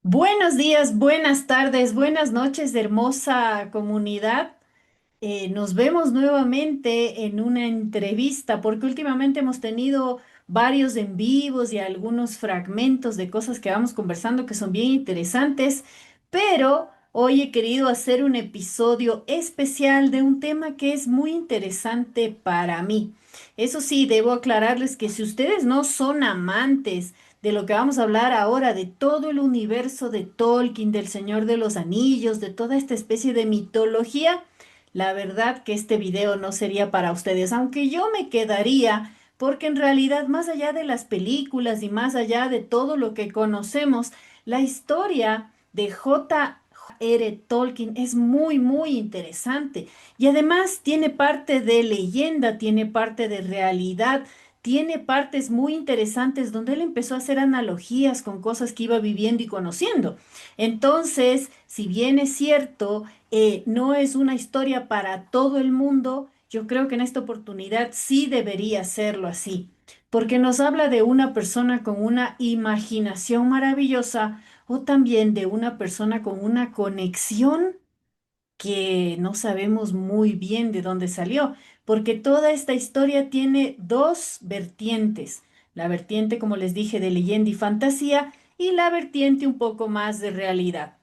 Buenos días, buenas tardes, buenas noches, hermosa comunidad. Nos vemos nuevamente en una entrevista porque últimamente hemos tenido varios en vivos y algunos fragmentos de cosas que vamos conversando que son bien interesantes, pero hoy he querido hacer un episodio especial de un tema que es muy interesante para mí. Eso sí, debo aclararles que si ustedes no son amantes de lo que vamos a hablar ahora, de todo el universo de Tolkien, del Señor de los Anillos, de toda esta especie de mitología, la verdad que este video no sería para ustedes, aunque yo me quedaría, porque en realidad, más allá de las películas y más allá de todo lo que conocemos, la historia de J.R. Tolkien es muy, muy interesante. Y además tiene parte de leyenda, tiene parte de realidad, tiene partes muy interesantes donde él empezó a hacer analogías con cosas que iba viviendo y conociendo. Entonces, si bien es cierto, no es una historia para todo el mundo, yo creo que en esta oportunidad sí debería serlo así, porque nos habla de una persona con una imaginación maravillosa o también de una persona con una conexión que no sabemos muy bien de dónde salió, porque toda esta historia tiene dos vertientes. La vertiente, como les dije, de leyenda y fantasía y la vertiente un poco más de realidad.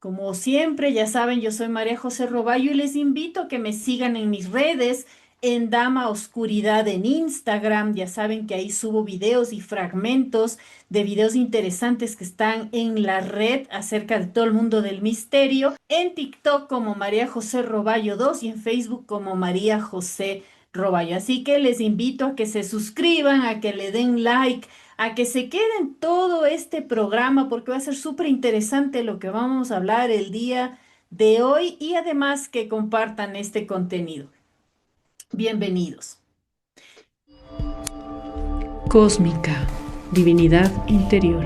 Como siempre, ya saben, yo soy María José Roballo y les invito a que me sigan en mis redes, en Dama Oscuridad en Instagram. Ya saben que ahí subo videos y fragmentos de videos interesantes que están en la red acerca de todo el mundo del misterio. En TikTok como María José Roballo 2 y en Facebook como María José Roballo. Así que les invito a que se suscriban, a que le den like, a que se queden todo este programa porque va a ser súper interesante lo que vamos a hablar el día de hoy y además que compartan este contenido. Bienvenidos. Cósmica, divinidad interior.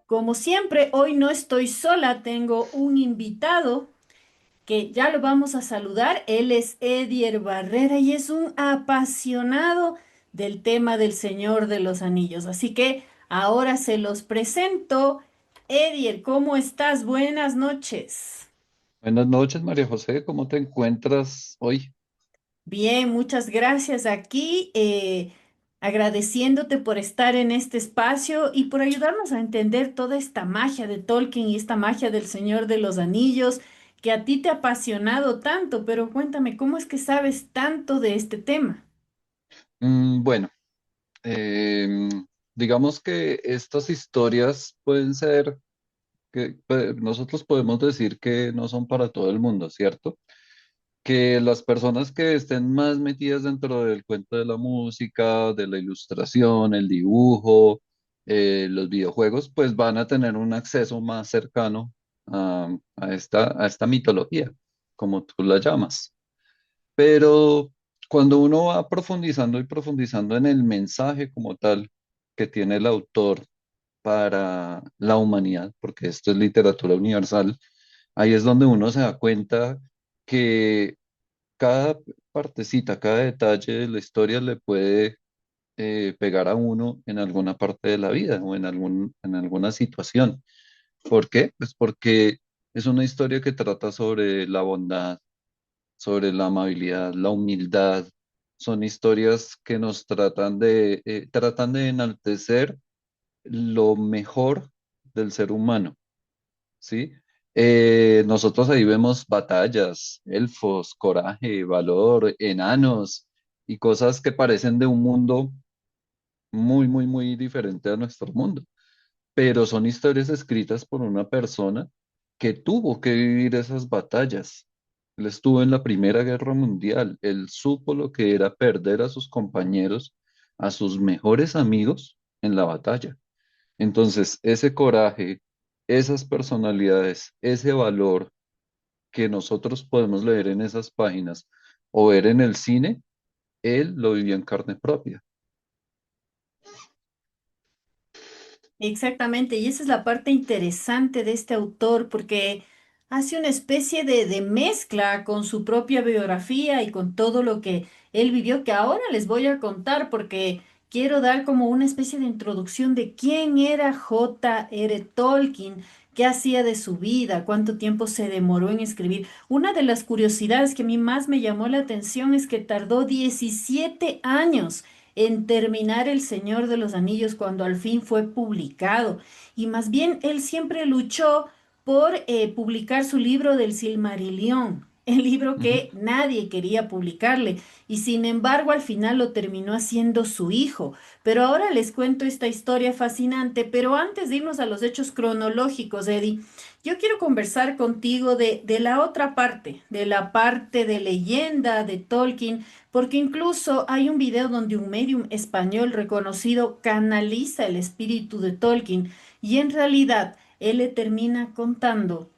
Como siempre, hoy no estoy sola, tengo un invitado que ya lo vamos a saludar. Él es Edier Barrera y es un apasionado del tema del Señor de los Anillos. Así que ahora se los presento. Edier, ¿cómo estás? Buenas noches. Buenas noches, María José, ¿cómo te encuentras hoy? Bien, muchas gracias aquí, agradeciéndote por estar en este espacio y por ayudarnos a entender toda esta magia de Tolkien y esta magia del Señor de los Anillos que a ti te ha apasionado tanto, pero cuéntame, ¿cómo es que sabes tanto de este tema? Bueno, em, digamos que estas historias pueden ser, nosotros podemos decir que no son para todo el mundo, ¿cierto? Que las personas que estén más metidas dentro del cuento de la música, de la ilustración, el dibujo, los videojuegos, pues van a tener un acceso más cercano a esta mitología, como tú la llamas. Pero cuando uno va profundizando y profundizando en el mensaje como tal que tiene el autor para la humanidad, porque esto es literatura universal, ahí es donde uno se da cuenta que cada partecita, cada detalle de la historia le puede pegar a uno en alguna parte de la vida o en alguna situación. ¿Por qué? Pues porque es una historia que trata sobre la bondad, sobre la amabilidad, la humildad. Son historias que nos tratan de enaltecer lo mejor del ser humano, ¿sí? Nosotros ahí vemos batallas, elfos, coraje, valor, enanos y cosas que parecen de un mundo muy, muy, muy diferente a nuestro mundo, pero son historias escritas por una persona que tuvo que vivir esas batallas. Él estuvo en la Primera Guerra Mundial, él supo lo que era perder a sus compañeros, a sus mejores amigos en la batalla. Entonces, ese coraje, esas personalidades, ese valor que nosotros podemos leer en esas páginas o ver en el cine, él lo vivió en carne propia. Exactamente, y esa es la parte interesante de este autor, porque hace una especie de mezcla con su propia biografía y con todo lo que él vivió, que ahora les voy a contar, porque quiero dar como una especie de introducción de quién era J.R. Tolkien, qué hacía de su vida, cuánto tiempo se demoró en escribir. Una de las curiosidades que a mí más me llamó la atención es que tardó 17 años en terminar El Señor de los Anillos cuando al fin fue publicado. Y más bien él siempre luchó por publicar su libro del Silmarillion, el libro Ujú. que nadie quería publicarle. Y sin embargo, al final lo terminó haciendo su hijo. Pero ahora les cuento esta historia fascinante. Pero antes de irnos a los hechos cronológicos, Eddie, yo quiero conversar contigo de la otra parte, de la parte de leyenda de Tolkien, porque incluso hay un video donde un medium español reconocido canaliza el espíritu de Tolkien y en realidad él le termina contando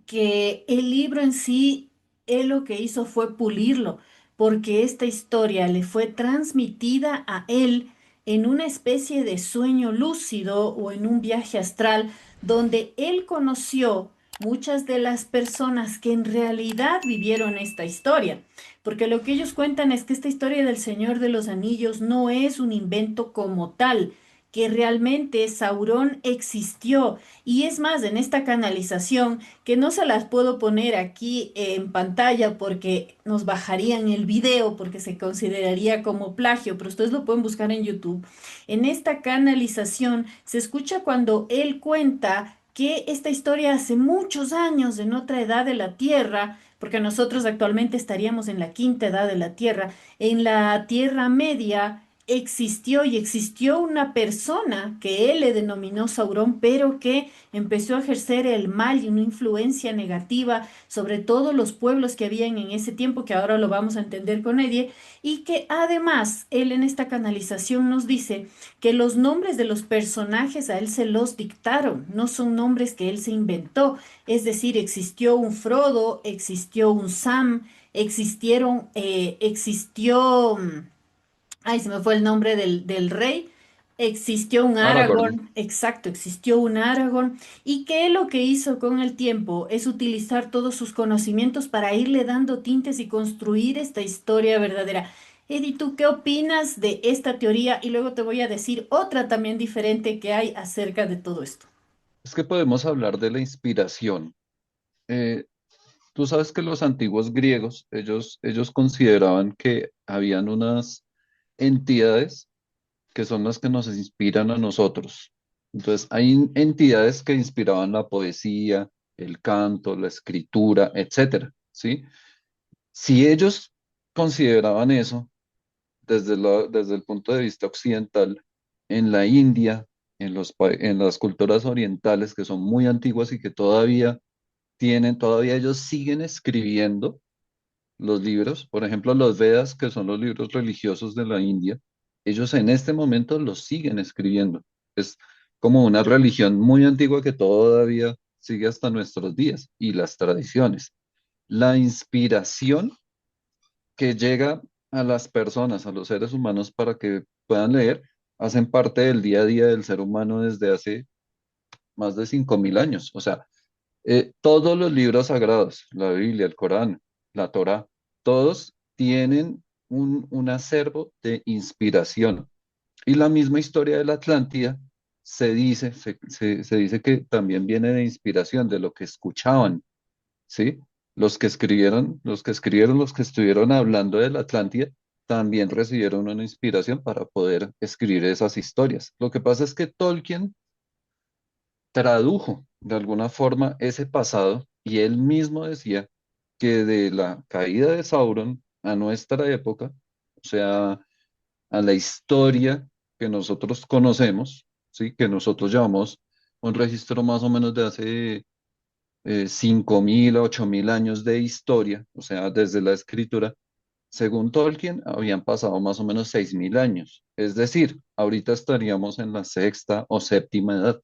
que el libro en sí, él lo que hizo fue pulirlo, porque esta historia le fue transmitida a él en una especie de sueño lúcido o en un viaje astral, donde él conoció muchas de las personas que en realidad vivieron esta historia. Porque lo que ellos cuentan es que esta historia del Señor de los Anillos no es un invento como tal, que realmente Saurón existió. Y es más, en esta canalización, que no se las puedo poner aquí en pantalla porque nos bajarían el video, porque se consideraría como plagio, pero ustedes lo pueden buscar en YouTube. En esta canalización se escucha cuando él cuenta que esta historia hace muchos años, en otra edad de la Tierra, porque nosotros actualmente estaríamos en la quinta edad de la Tierra, en la Tierra Media existió y existió una persona que él le denominó Saurón, pero que empezó a ejercer el mal y una influencia negativa sobre todos los pueblos que habían en ese tiempo, que ahora lo vamos a entender con Edie, y que además él en esta canalización nos dice que los nombres de los personajes a él se los dictaron, no son nombres que él se inventó, es decir, existió un Frodo, existió un Sam, existió ay, se me fue el nombre del rey. Existió un Aragorn. Aragorn, exacto, existió un Aragorn, y que él lo que hizo con el tiempo es utilizar todos sus conocimientos para irle dando tintes y construir esta historia verdadera. Eddie, ¿tú qué opinas de esta teoría? Y luego te voy a decir otra también diferente que hay acerca de todo esto. Es que podemos hablar de la inspiración. Eh, Tú sabes que los antiguos griegos, ellos consideraban que habían unas entidades que son las que nos inspiran a nosotros. Entonces, hay entidades que inspiraban la poesía, el canto, la escritura, etcétera, ¿sí? Si ellos consideraban eso desde el punto de vista occidental, en la India, en las culturas orientales que son muy antiguas y que todavía ellos siguen escribiendo los libros, por ejemplo, los Vedas, que son los libros religiosos de la India, ellos en este momento los siguen escribiendo. Es como una religión muy antigua que todavía sigue hasta nuestros días y las tradiciones. La inspiración que llega a las personas, a los seres humanos para que puedan leer, hacen parte del día a día del ser humano desde hace más de 5.000 años. O sea, todos los libros sagrados, la Biblia, el Corán, la Torá, todos tienen un acervo de inspiración. Y la misma historia de la Atlántida se dice que también viene de inspiración, de lo que escuchaban, ¿sí? Los que estuvieron hablando de la Atlántida, también recibieron una inspiración para poder escribir esas historias. Lo que pasa es que Tolkien tradujo de alguna forma ese pasado y él mismo decía que de la caída de Sauron a nuestra época, o sea, a la historia que nosotros conocemos, ¿sí? Que nosotros llevamos un registro más o menos de hace 5.000 a 8.000 años de historia, o sea, desde la escritura, según Tolkien, habían pasado más o menos 6.000 años. Es decir, ahorita estaríamos en la sexta o séptima edad.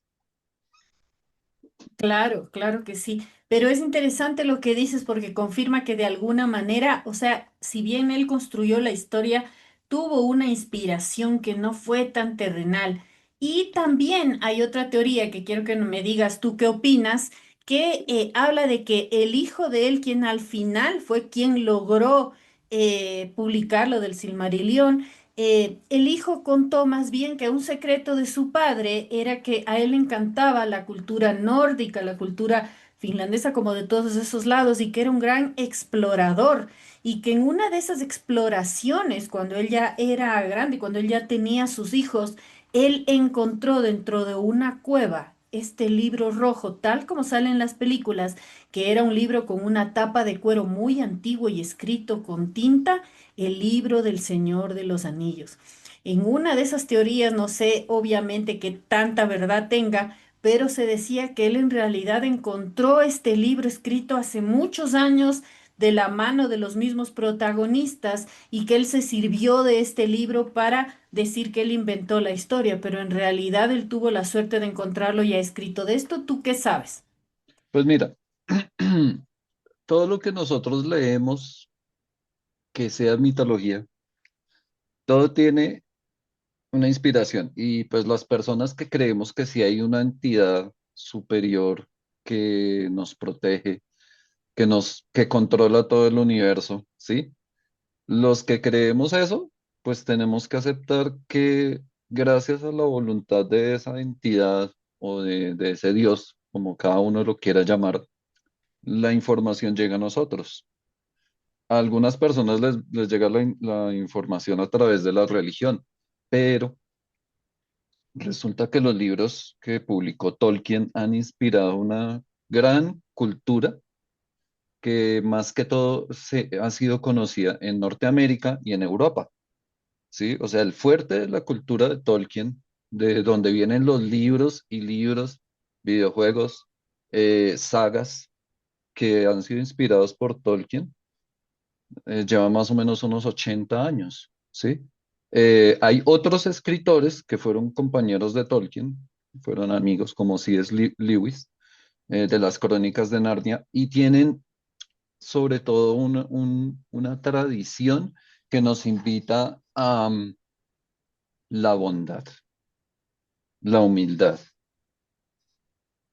Claro, claro que sí, pero es interesante lo que dices porque confirma que de alguna manera, o sea, si bien él construyó la historia, tuvo una inspiración que no fue tan terrenal. Y también hay otra teoría que quiero que me digas tú qué opinas, que habla de que el hijo de él, quien al final fue quien logró publicar lo del Silmarillion, el hijo contó más bien que un secreto de su padre era que a él le encantaba la cultura nórdica, la cultura finlandesa como de todos esos lados y que era un gran explorador y que en una de esas exploraciones, cuando él ya era grande, cuando él ya tenía sus hijos, él encontró dentro de una cueva este libro rojo, tal como sale en las películas, que era un libro con una tapa de cuero muy antiguo y escrito con tinta, el libro del Señor de los Anillos. En una de esas teorías, no sé obviamente qué tanta verdad tenga, pero se decía que él en realidad encontró este libro escrito hace muchos años de la mano de los mismos protagonistas y que él se sirvió de este libro para decir que él inventó la historia, pero en realidad él tuvo la suerte de encontrarlo ya escrito. De esto, ¿tú qué sabes? Pues mira, todo lo que nosotros leemos que sea mitología, todo tiene una inspiración y pues las personas que creemos que sí hay una entidad superior que nos protege, que controla todo el universo, ¿sí? Los que creemos eso, pues tenemos que aceptar que gracias a la voluntad de esa entidad o de ese Dios, como cada uno lo quiera llamar, la información llega a nosotros. A algunas personas les llega la información a través de la religión, pero resulta que los libros que publicó Tolkien han inspirado una gran cultura que más que todo ha sido conocida en Norteamérica y en Europa, ¿sí? O sea, el fuerte de la cultura de Tolkien, de donde vienen los libros y libros, videojuegos, sagas que han sido inspirados por Tolkien, lleva más o menos unos 80 años, ¿sí? Hay otros escritores que fueron compañeros de Tolkien, fueron amigos como C.S. Lewis, de las Crónicas de Narnia, y tienen sobre todo una tradición que nos invita a la bondad, la humildad.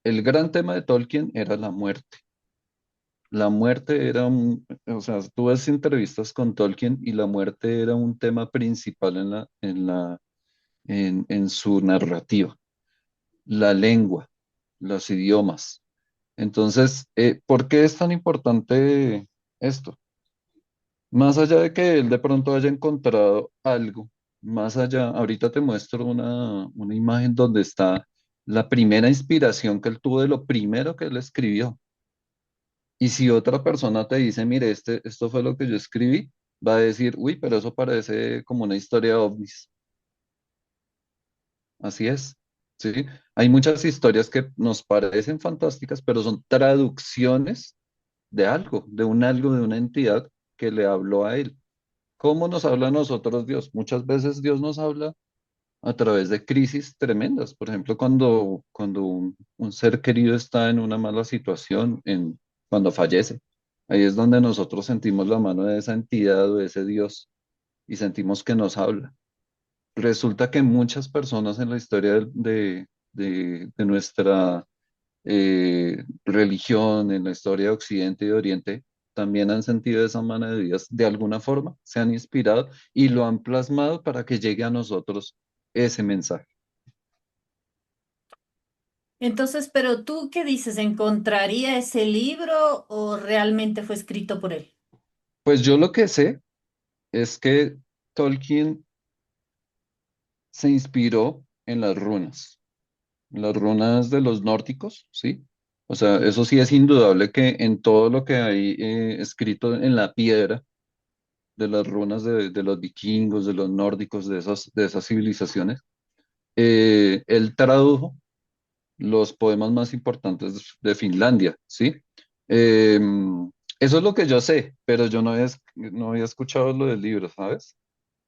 El gran tema de Tolkien era la muerte. La muerte era o sea, tú ves entrevistas con Tolkien y la muerte era un tema principal en su narrativa. La lengua, los idiomas. Entonces, ¿por qué es tan importante esto? Más allá de que él de pronto haya encontrado algo, más allá, ahorita te muestro una imagen donde está la primera inspiración que él tuvo de lo primero que él escribió. Y si otra persona te dice, mire, esto fue lo que yo escribí, va a decir, uy, pero eso parece como una historia de ovnis. Así es, ¿sí? Hay muchas historias que nos parecen fantásticas, pero son traducciones de algo, de una entidad que le habló a él. ¿Cómo nos habla a nosotros Dios? Muchas veces Dios nos habla a través de crisis tremendas. Por ejemplo, cuando un ser querido está en una mala situación, cuando fallece. Ahí es donde nosotros sentimos la mano de esa entidad o de ese Dios y sentimos que nos habla. Resulta que muchas personas en la historia de nuestra religión, en la historia de Occidente y de Oriente, también han sentido esa mano de Dios de alguna forma, se han inspirado y lo han plasmado para que llegue a nosotros ese mensaje. Entonces, pero tú, ¿qué dices? ¿Encontraría ese libro o realmente fue escrito por él? Pues yo lo que sé es que Tolkien se inspiró en las runas de los nórdicos, ¿sí? O sea, eso sí es indudable que en todo lo que hay escrito en la piedra de las runas de los vikingos, de los nórdicos, de esas civilizaciones, él tradujo los poemas más importantes de Finlandia, ¿sí? Eh, Eso es lo que yo sé, pero yo no había escuchado lo del libro, ¿sabes?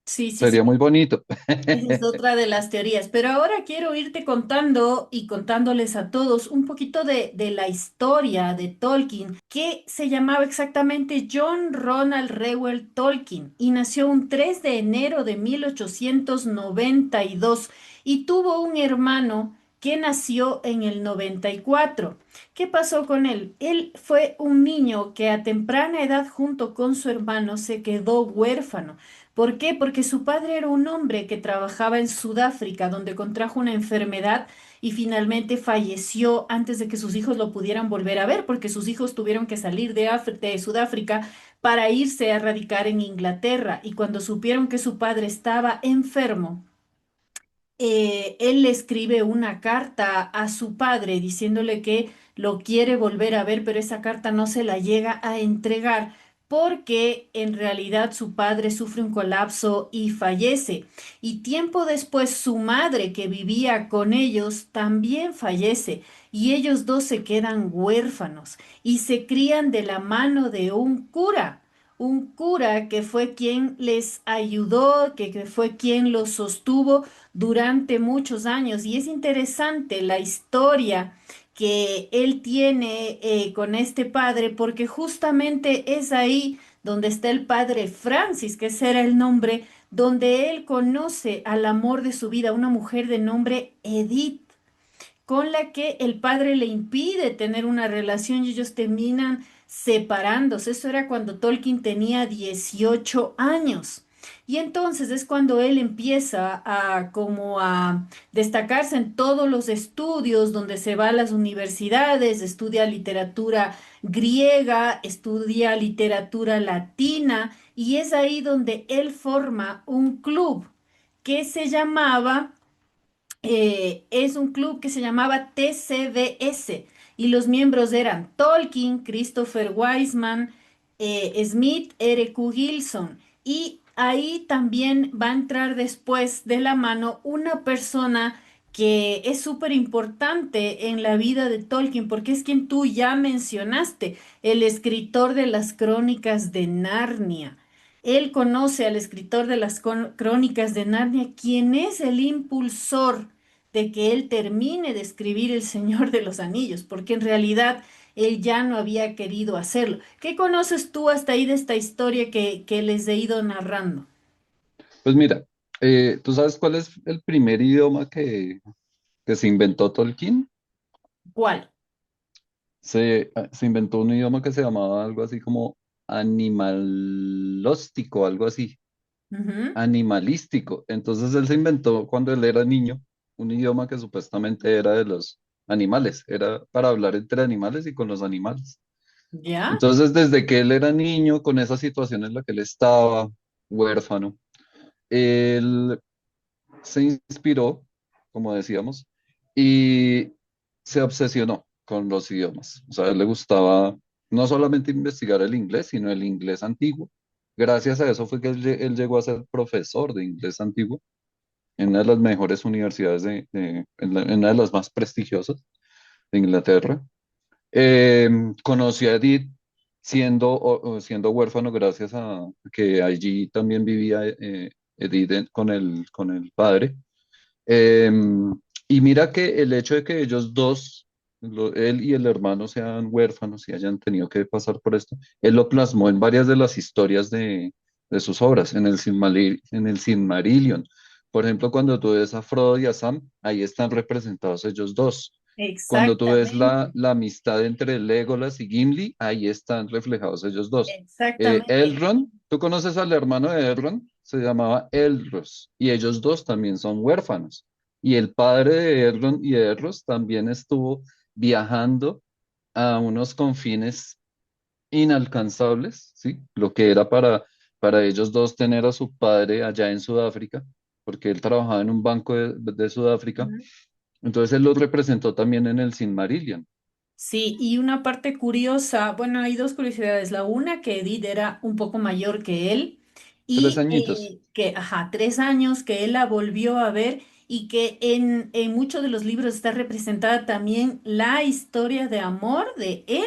Sí, sí, Sería muy sí. bonito. Esa es otra de las teorías, pero ahora quiero irte contando y contándoles a todos un poquito de la historia de Tolkien, que se llamaba exactamente John Ronald Reuel Tolkien y nació un 3 de enero de 1892 y tuvo un hermano que nació en el 94. ¿Qué pasó con él? Él fue un niño que a temprana edad junto con su hermano se quedó huérfano. ¿Por qué? Porque su padre era un hombre que trabajaba en Sudáfrica, donde contrajo una enfermedad y finalmente falleció antes de que sus hijos lo pudieran volver a ver, porque sus hijos tuvieron que salir de Sudáfrica para irse a radicar en Inglaterra. Y cuando supieron que su padre estaba enfermo, él le escribe una carta a su padre diciéndole que lo quiere volver a ver, pero esa carta no se la llega a entregar porque en realidad su padre sufre un colapso y fallece. Y tiempo después su madre, que vivía con ellos, también fallece. Y ellos dos se quedan huérfanos y se crían de la mano de un cura que fue quien les ayudó, que fue quien los sostuvo durante muchos años. Y es interesante la historia que él tiene con este padre, porque justamente es ahí donde está el padre Francis, que ese era el nombre, donde él conoce al amor de su vida, una mujer de nombre Edith, con la que el padre le impide tener una relación y ellos terminan separándose. Eso era cuando Tolkien tenía 18 años. Y entonces es cuando él empieza a como a destacarse en todos los estudios, donde se va a las universidades, estudia literatura griega, estudia literatura latina, y es ahí donde él forma un club que se llamaba es un club que se llamaba TCBS y los miembros eran Tolkien, Christopher Wiseman, Smith, R.Q. Gilson. Y ahí también va a entrar después de la mano una persona que es súper importante en la vida de Tolkien, porque es quien tú ya mencionaste, el escritor de las crónicas de Narnia. Él conoce al escritor de las crónicas de Narnia, quien es el impulsor de que él termine de escribir El Señor de los Anillos, porque en realidad él ya no había querido hacerlo. ¿Qué conoces tú hasta ahí de esta historia que les he ido narrando? Pues mira, ¿tú sabes cuál es el primer idioma que se inventó Tolkien? ¿Cuál? Se inventó un idioma que se llamaba algo así como animalóstico, algo así, Ujú. animalístico. Entonces él se inventó cuando él era niño un idioma que supuestamente era de los animales, era para hablar entre animales y con los animales. ¿Ya? Entonces desde que él era niño, con esa situación en la que él estaba, huérfano, él se inspiró, como decíamos, y se obsesionó con los idiomas. O sea, a él le gustaba no solamente investigar el inglés, sino el inglés antiguo. Gracias a eso fue que él llegó a ser profesor de inglés antiguo en una de las mejores universidades en una de las más prestigiosas de Inglaterra. Eh, Conocí a Edith siendo huérfano gracias a que allí también vivía Edith con el padre. Eh, y mira que el hecho de que ellos dos, él y el hermano sean huérfanos y hayan tenido que pasar por esto, él lo plasmó en varias de las historias de sus obras, en el Silmarillion. Por ejemplo, cuando tú ves a Frodo y a Sam, ahí están representados ellos dos. Cuando tú ves Exactamente, la amistad entre Legolas y Gimli, ahí están reflejados ellos dos. exactamente. Elrond, ¿tú conoces al hermano de Elrond? Se llamaba Elros y ellos dos también son huérfanos. Y el padre de Elrond y de Elros también estuvo viajando a unos confines inalcanzables, ¿sí? Lo que era para ellos dos tener a su padre allá en Sudáfrica, porque él trabajaba en un banco de Sudáfrica. Ujú. Entonces él los representó también en el Silmarillion. Sí, y una parte curiosa, bueno, hay dos curiosidades. La una, que Edith era un poco mayor que él Tres y añitos. que, ajá, 3 años que él la volvió a ver y que en muchos de los libros está representada también la historia de amor de él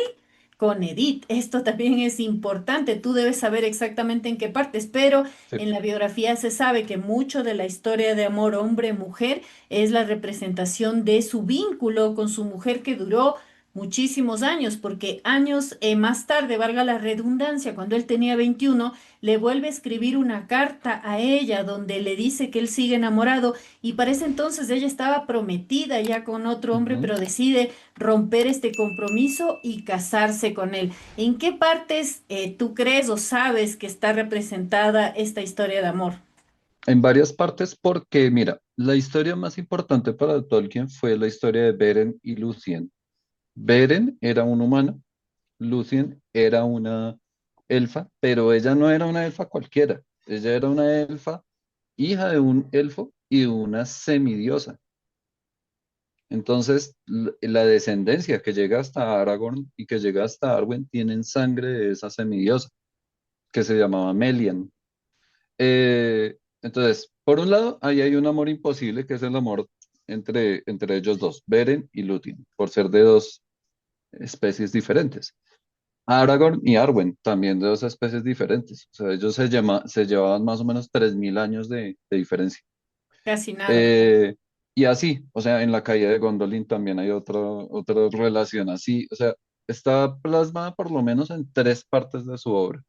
con Edith. Esto también es importante. Tú debes saber exactamente en qué partes, pero Sí. en la biografía se sabe que mucho de la historia de amor hombre-mujer es la representación de su vínculo con su mujer que duró muchísimos años, porque años más tarde, valga la redundancia, cuando él tenía 21, le vuelve a escribir una carta a ella donde le dice que él sigue enamorado y para ese entonces ella estaba prometida ya con otro hombre, Ujú. pero decide romper este compromiso y casarse con él. ¿En qué partes tú crees o sabes que está representada esta historia de amor? En varias partes porque, mira, la historia más importante para Tolkien fue la historia de Beren y Lúthien. Beren era un humano, Lúthien era una elfa, pero ella no era una elfa cualquiera. Ella era una elfa, hija de un elfo y de una semidiosa. Entonces, la descendencia que llega hasta Aragorn y que llega hasta Arwen tienen sangre de esa semidiosa, que se llamaba Melian. Entonces, por un lado, ahí hay un amor imposible, que es el amor entre ellos dos, Beren y Lúthien, por ser de dos especies diferentes. Aragorn y Arwen, también de dos especies diferentes. O sea, ellos se llevaban más o menos 3000 años de diferencia. Casi nada. Eh, y así, o sea, en la caída de Gondolin también hay otra relación así. O sea, está plasmada por lo menos en tres partes de su obra.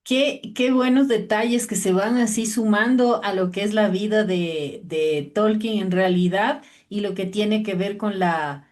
Qué buenos detalles que se van así sumando a lo que es la vida de Tolkien en realidad y lo que tiene que ver con la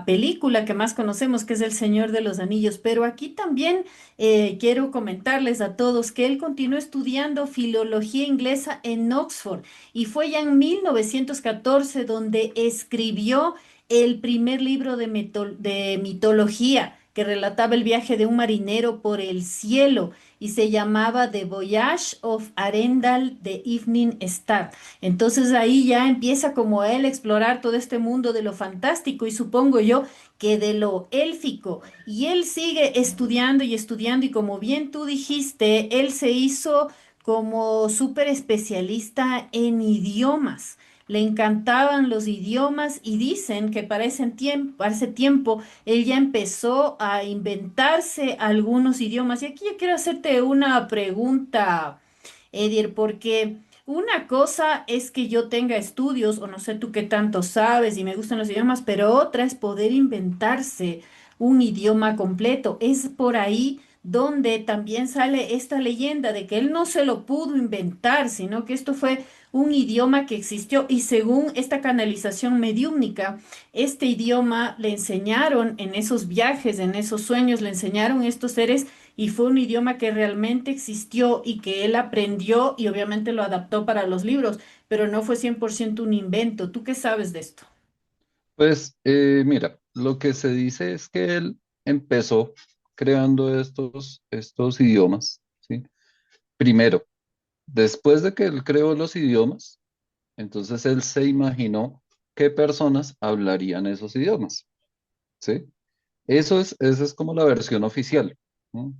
película que más conocemos, que es El Señor de los Anillos. Pero aquí también quiero comentarles a todos que él continuó estudiando filología inglesa en Oxford y fue ya en 1914 donde escribió el primer libro de mitología que relataba el viaje de un marinero por el cielo y se llamaba The Voyage of Arendal the Evening Star. Entonces ahí ya empieza como él a explorar todo este mundo de lo fantástico y supongo yo que de lo élfico. Y él sigue estudiando y estudiando y como bien tú dijiste, él se hizo como súper especialista en idiomas. Le encantaban los idiomas y dicen que para ese tiempo él ya empezó a inventarse algunos idiomas. Y aquí yo quiero hacerte una pregunta, Edir, porque una cosa es que yo tenga estudios, o no sé tú qué tanto sabes y me gustan los idiomas, pero otra es poder inventarse un idioma completo. Es por ahí donde también sale esta leyenda de que él no se lo pudo inventar, sino que esto fue un idioma que existió y según esta canalización mediúmnica, este idioma le enseñaron en esos viajes, en esos sueños, le enseñaron estos seres y fue un idioma que realmente existió y que él aprendió y obviamente lo adaptó para los libros, pero no fue 100% un invento. ¿Tú qué sabes de esto? Pues mira, lo que se dice es que él empezó creando estos idiomas, ¿sí? Primero, después de que él creó los idiomas, entonces él se imaginó qué personas hablarían esos idiomas, ¿sí? Esa es como la versión oficial, ¿no?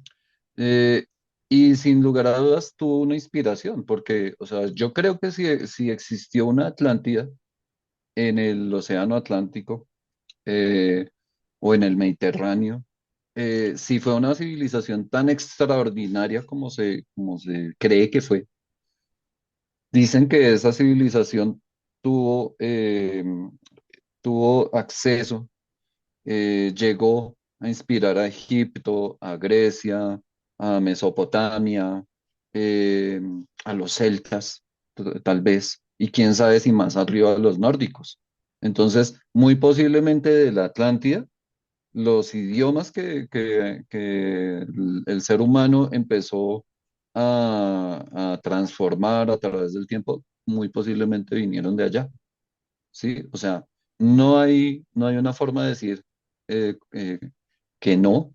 Eh, y sin lugar a dudas tuvo una inspiración, porque, o sea, yo creo que si existió una Atlántida en el Océano Atlántico, eh, o en el Mediterráneo, si fue una civilización tan extraordinaria como se cree que fue. Dicen que esa civilización tuvo, tuvo acceso, llegó a inspirar a Egipto, a Grecia, a Mesopotamia, eh, a los celtas, tal vez, y quién sabe si más arriba a los nórdicos. Entonces, muy posiblemente de la Atlántida, los idiomas que el ser humano empezó a transformar a través del tiempo, muy posiblemente vinieron de allá, ¿sí? O sea, no hay una forma de decir eh, que no,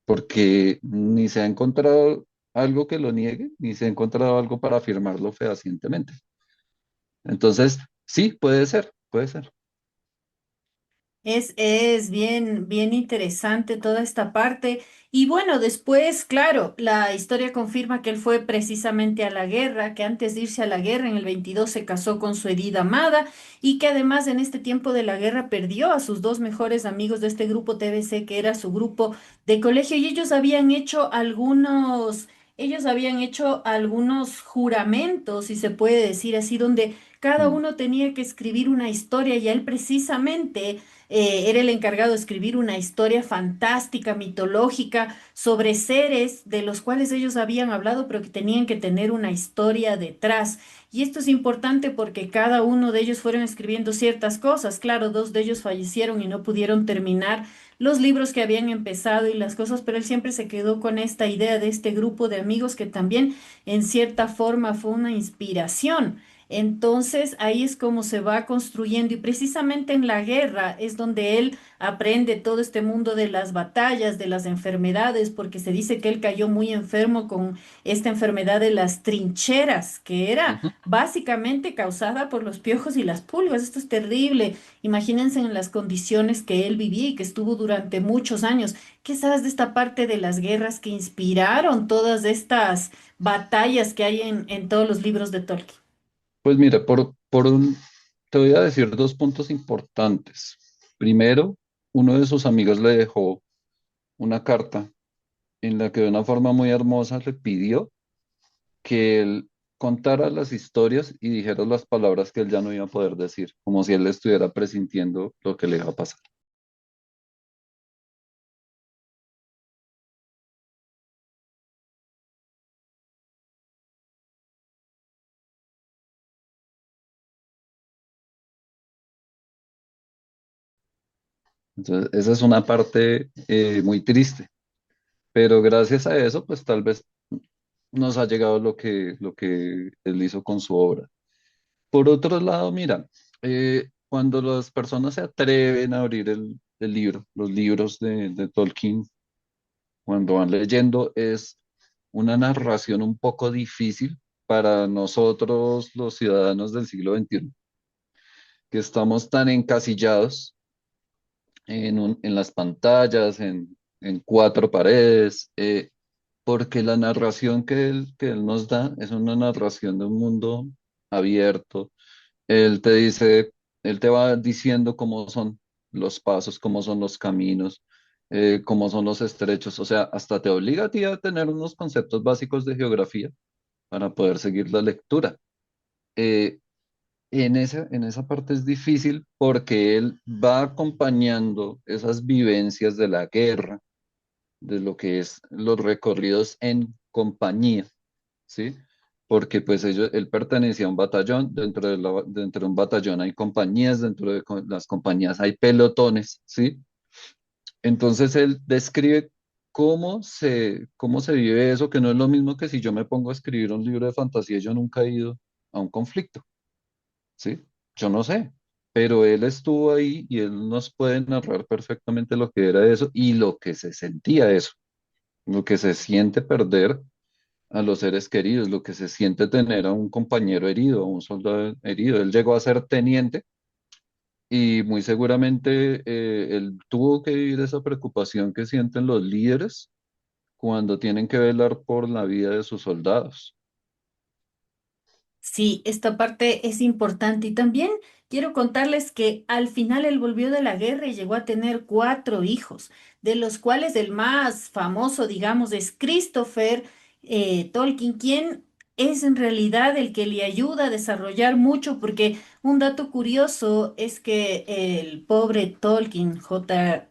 porque ni se ha encontrado algo que lo niegue, ni se ha encontrado algo para afirmarlo fehacientemente. Entonces, sí, puede ser, puede ser. Es bien, bien interesante toda esta parte. Y bueno, después, claro, la historia confirma que él fue precisamente a la guerra, que antes de irse a la guerra en el 22 se casó con su herida amada y que además en este tiempo de la guerra perdió a sus dos mejores amigos de este grupo TBC, que era su grupo de colegio, y ellos habían hecho algunos juramentos, si se puede decir así, donde cada mm, uno tenía que escribir una historia y él precisamente era el encargado de escribir una historia fantástica, mitológica, sobre seres de los cuales ellos habían hablado, pero que tenían que tener una historia detrás. Y esto es importante porque cada uno de ellos fueron escribiendo ciertas cosas. Claro, dos de ellos fallecieron y no pudieron terminar los libros que habían empezado y las cosas, pero él siempre se quedó con esta idea de este grupo de amigos que también en cierta forma fue una inspiración. Entonces ahí es como se va construyendo y precisamente en la guerra es donde él aprende todo este mundo de las batallas, de las enfermedades, porque se dice que él cayó muy enfermo con esta enfermedad de las trincheras, que era ujú. básicamente causada por los piojos y las pulgas. Esto es terrible. Imagínense en las condiciones que él vivía y que estuvo durante muchos años. ¿Qué sabes de esta parte de las guerras que inspiraron todas estas batallas que hay en todos los libros de Tolkien? Pues mira, te voy a decir dos puntos importantes. Primero, uno de sus amigos le dejó una carta en la que de una forma muy hermosa le pidió que él contara las historias y dijera las palabras que él ya no iba a poder decir, como si él estuviera presintiendo lo que le iba a pasar. Entonces, esa es una parte muy triste, pero gracias a eso, pues tal vez nos ha llegado lo que él hizo con su obra. Por otro lado, mira, cuando las personas se atreven a abrir el libro, los libros de Tolkien, cuando van leyendo, es una narración un poco difícil para nosotros, los ciudadanos del siglo XXI, que estamos tan encasillados en las pantallas, en cuatro paredes, porque la narración que él nos da es una narración de un mundo abierto. Él te dice, él te va diciendo cómo son los pasos, cómo son los caminos, cómo son los estrechos. O sea, hasta te obliga a ti a tener unos conceptos básicos de geografía para poder seguir la lectura. Eh, en esa parte es difícil porque él va acompañando esas vivencias de la guerra, de lo que es los recorridos en compañía, ¿sí? Porque pues él pertenecía a un batallón, dentro de un batallón hay compañías, dentro de las compañías hay pelotones, ¿sí? Entonces él describe cómo se vive eso, que no es lo mismo que si yo me pongo a escribir un libro de fantasía y yo nunca he ido a un conflicto, ¿sí? Yo no sé, pero él estuvo ahí y él nos puede narrar perfectamente lo que era eso y lo que se sentía eso, lo que se siente perder a los seres queridos, lo que se siente tener a un compañero herido, a un soldado herido. Él llegó a ser teniente y muy seguramente él tuvo que vivir esa preocupación que sienten los líderes cuando tienen que velar por la vida de sus soldados. Sí, esta parte es importante y también quiero contarles que al final él volvió de la guerra y llegó a tener cuatro hijos, de los cuales el más famoso, digamos, es Christopher Tolkien, quien es en realidad el que le ayuda a desarrollar mucho, porque un dato curioso es que el pobre Tolkien, J.R.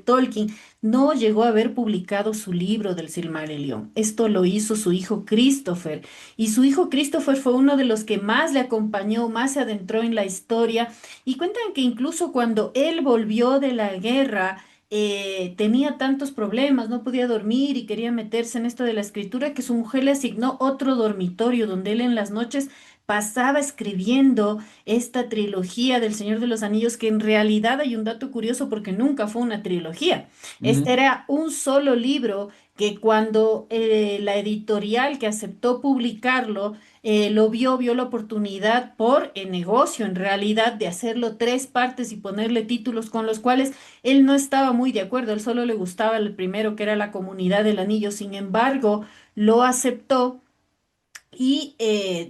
Tolkien, no llegó a haber publicado su libro del Silmarillion. Esto lo hizo su hijo Christopher. Y su hijo Christopher fue uno de los que más le acompañó, más se adentró en la historia. Y cuentan que incluso cuando él volvió de la guerra, tenía tantos problemas, no podía dormir y quería meterse en esto de la escritura, que su mujer le asignó otro dormitorio donde él en las noches pasaba escribiendo esta trilogía del Señor de los Anillos, que en realidad hay un dato curioso porque nunca fue una trilogía. Este Mm, era un solo libro que cuando la editorial que aceptó publicarlo lo vio la oportunidad por negocio en realidad de hacerlo tres partes y ponerle títulos con los cuales él no estaba muy de acuerdo, él solo le gustaba el primero que era La Comunidad del Anillo, sin embargo, lo aceptó y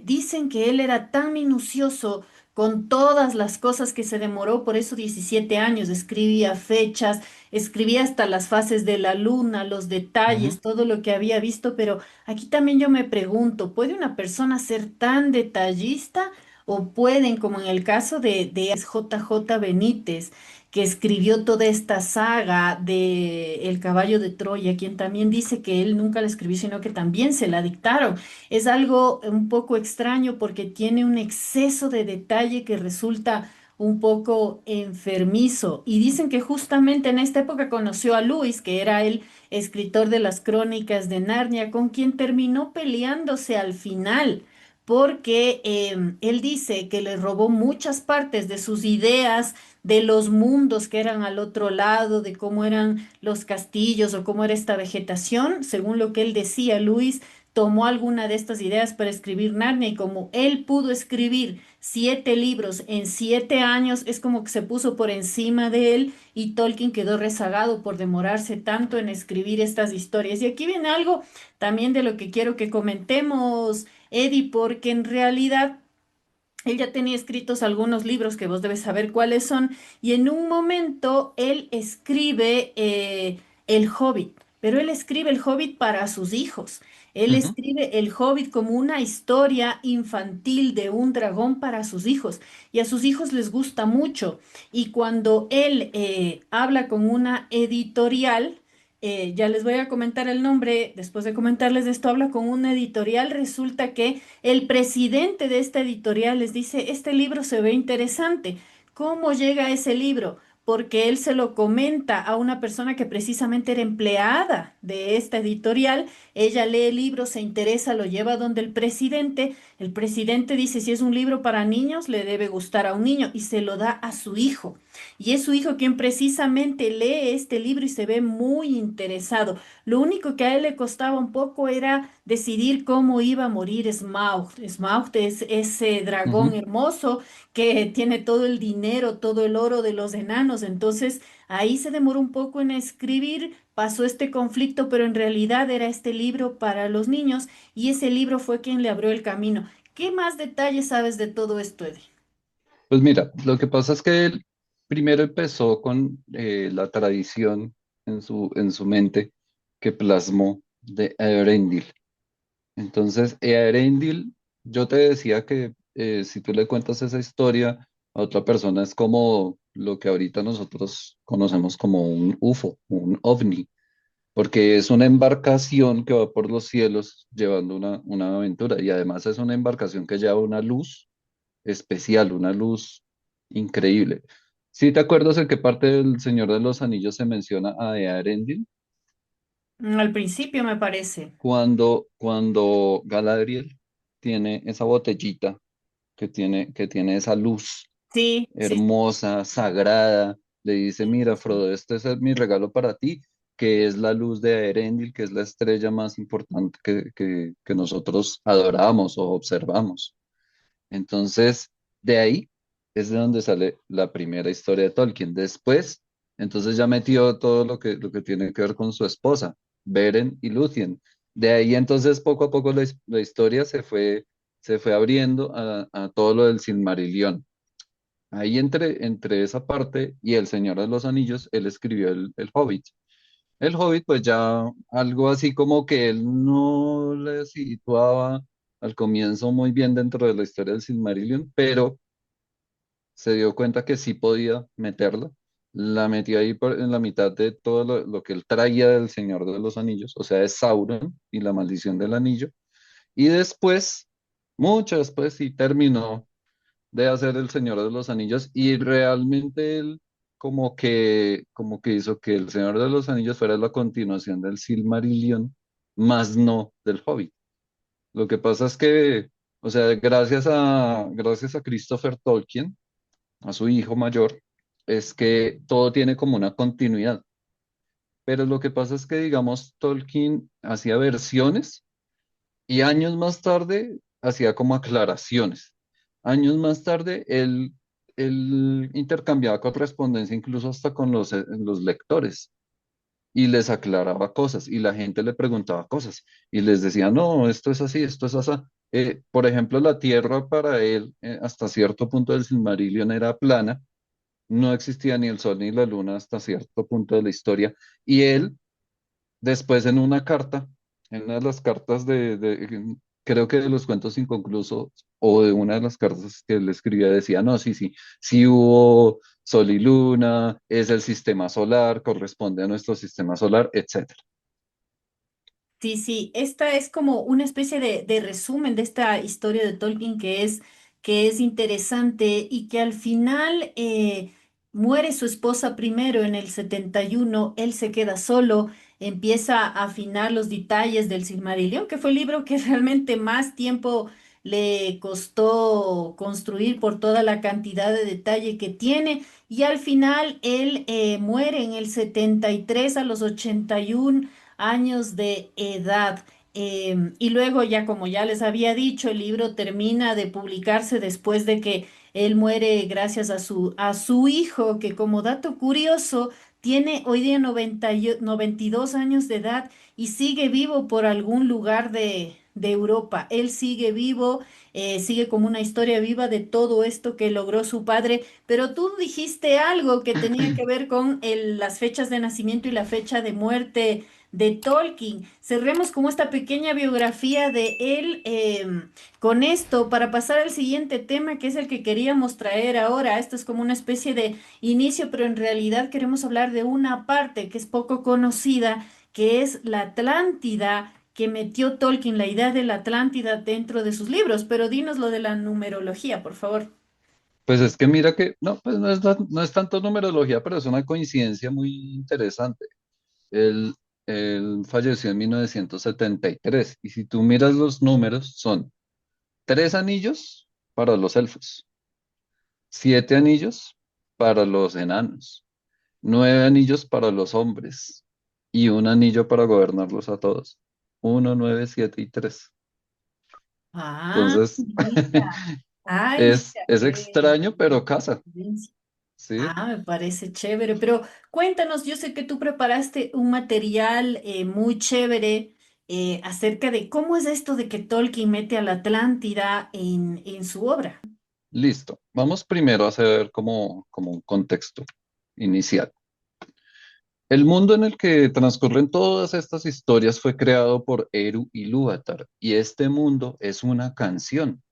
dicen que él era tan minucioso con todas las cosas que se demoró, por eso 17 años, escribía fechas, escribía hasta las fases de la luna, los ujú. detalles, todo lo que había visto, pero aquí también yo me pregunto, ¿puede una persona ser tan detallista? o pueden, como en el caso de JJ Benítez, que escribió toda esta saga de El caballo de Troya, quien también dice que él nunca la escribió, sino que también se la dictaron. Es algo un poco extraño porque tiene un exceso de detalle que resulta un poco enfermizo. Y dicen que justamente en esta época conoció a Luis, que era el escritor de las crónicas de Narnia, con quien terminó peleándose al final, porque él dice que le robó muchas partes de sus ideas, de los mundos que eran al otro lado, de cómo eran los castillos o cómo era esta vegetación. Según lo que él decía, Luis tomó alguna de estas ideas para escribir Narnia y como él pudo escribir 7 libros en 7 años, es como que se puso por encima de él y Tolkien quedó rezagado por demorarse tanto en escribir estas historias. Y aquí viene algo también de lo que quiero que comentemos, Eddie, porque en realidad él ya tenía escritos algunos libros que vos debes saber cuáles son, y en un momento él escribe El Hobbit, pero él escribe El Hobbit para sus hijos. Él Ujú. escribe El Hobbit como una historia infantil de un dragón para sus hijos, y a sus hijos les gusta mucho. Y cuando él habla con una editorial, ya les voy a comentar el nombre, después de comentarles esto, habla con una editorial, resulta que el presidente de esta editorial les dice, este libro se ve interesante. ¿Cómo llega a ese libro? Porque él se lo comenta a una persona que precisamente era empleada de esta editorial. Ella lee el libro, se interesa, lo lleva donde el presidente. El presidente dice, si es un libro para niños, le debe gustar a un niño y se lo da a su hijo. Y es su hijo quien precisamente lee este libro y se ve muy interesado. Lo único que a él le costaba un poco era decidir cómo iba a morir Smaug. Smaug es ese dragón Ujú. hermoso que tiene todo el dinero, todo el oro de los enanos. Entonces ahí se demoró un poco en escribir, pasó este conflicto, pero en realidad era este libro para los niños y ese libro fue quien le abrió el camino. ¿Qué más detalles sabes de todo esto, Eddie? Pues mira, lo que pasa es que él primero empezó con la tradición en su mente que plasmó de Eärendil. Entonces, Eärendil, yo te decía que si tú le cuentas esa historia a otra persona es como lo que ahorita nosotros conocemos como un UFO, un ovni, porque es una embarcación que va por los cielos llevando una aventura y además es una embarcación que lleva una luz especial, una luz increíble. ¿Sí te acuerdas en qué parte del Señor de los Anillos se menciona a Eärendil? Al principio me parece. Cuando Galadriel tiene esa botellita que tiene esa luz Sí, sí. hermosa, sagrada, le dice, mira, Sí. Frodo, este es mi regalo para ti, que es la luz de Eärendil, que es la estrella más importante que nosotros adoramos o observamos. Entonces, de ahí es de donde sale la primera historia de Tolkien. Después, entonces ya metió todo lo que tiene que ver con su esposa, Beren y Lúthien. De ahí entonces poco a poco la historia se fue abriendo a todo lo del Silmarillion. Ahí entre esa parte y El Señor de los Anillos, él escribió el Hobbit. El Hobbit, pues ya algo así como que él no le situaba al comienzo muy bien dentro de la historia del Silmarillion, pero se dio cuenta que sí podía meterla. La metió ahí en la mitad de todo lo que él traía del Señor de los Anillos, o sea, es Sauron y la maldición del anillo. Y después, mucho después, sí terminó de hacer El Señor de los Anillos y realmente él como que hizo que El Señor de los Anillos fuera la continuación del Silmarillion, más no del Hobbit. Lo que pasa es que, o sea, gracias a Christopher Tolkien, a su hijo mayor, es que todo tiene como una continuidad. Pero lo que pasa es que, digamos, Tolkien hacía versiones y años más tarde hacía como aclaraciones. Años más tarde él intercambiaba correspondencia incluso hasta con los lectores y les aclaraba cosas y la gente le preguntaba cosas y les decía, no, esto es así, esto es así. Por ejemplo, la Tierra para él hasta cierto punto del Silmarillion era plana, no existía ni el Sol ni la Luna hasta cierto punto de la historia y él después en una carta, en una de las cartas creo que de los cuentos inconclusos o de una de las cartas que él escribía decía, no, sí, sí, sí hubo sol y luna, es el sistema solar, corresponde a nuestro sistema solar, etcétera. Sí, sí, esta es como una especie de resumen de esta historia de Tolkien que es interesante y que al final muere su esposa primero en el 71, él se queda solo, empieza a afinar los detalles del Silmarillion, que fue el libro que realmente más tiempo le costó construir por toda la cantidad de detalle que tiene y al final él muere en el 73 a los 81 años de edad. Y luego ya, como ya les había dicho, el libro termina de publicarse después de que él muere gracias a su hijo, que como dato curioso, tiene hoy día 92 años de edad y sigue vivo por algún lugar de Europa. Él sigue vivo, sigue como una historia viva de todo esto que logró su padre, pero tú dijiste algo que tenía que ver con las fechas de nacimiento y la fecha de muerte de Tolkien. Cerremos como esta pequeña biografía de él con esto para pasar al siguiente tema que es el que queríamos traer ahora. Esto es como una especie de inicio, pero en realidad queremos hablar de una parte que es poco conocida, que es la Atlántida que metió Tolkien, la idea de la Atlántida dentro de sus libros. Pero dinos lo de la numerología, por favor. Pues es que mira que, no, pues no es tanto numerología, pero es una coincidencia muy interesante. Él, él falleció en 1973 y si tú miras los números, son tres anillos para los elfos, siete anillos para los enanos, nueve anillos para los hombres y un anillo para gobernarlos a todos. Uno, nueve, siete y tres. Ah, Entonces, mira. Ay, mira, es qué extraño, pero casa, coincidencia. ¿sí? Ah, me parece chévere, pero cuéntanos, yo sé que tú preparaste un material muy chévere acerca de cómo es esto de que Tolkien mete a la Atlántida en su obra. Listo. Vamos primero a hacer como un contexto inicial. El mundo en el que transcurren todas estas historias fue creado por Eru Ilúvatar y este mundo es una canción.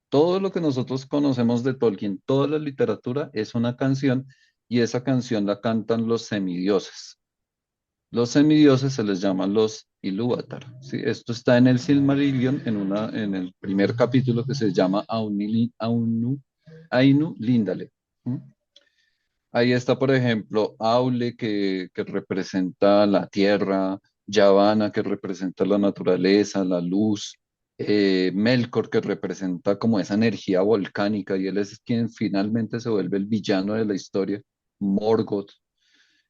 Todo lo que nosotros conocemos de Tolkien, toda la literatura es una canción y esa canción la cantan los semidioses. Los semidioses se les llaman los Ilúvatar, ¿sí? Esto está en el Silmarillion, en el primer capítulo que se llama Ainu Líndale. ¿Mm? Ahí está, por ejemplo, Aule, que representa la tierra, Yavanna, que representa la naturaleza, la luz, Melkor, que representa como esa energía volcánica, y él es quien finalmente se vuelve el villano de la historia, Morgoth,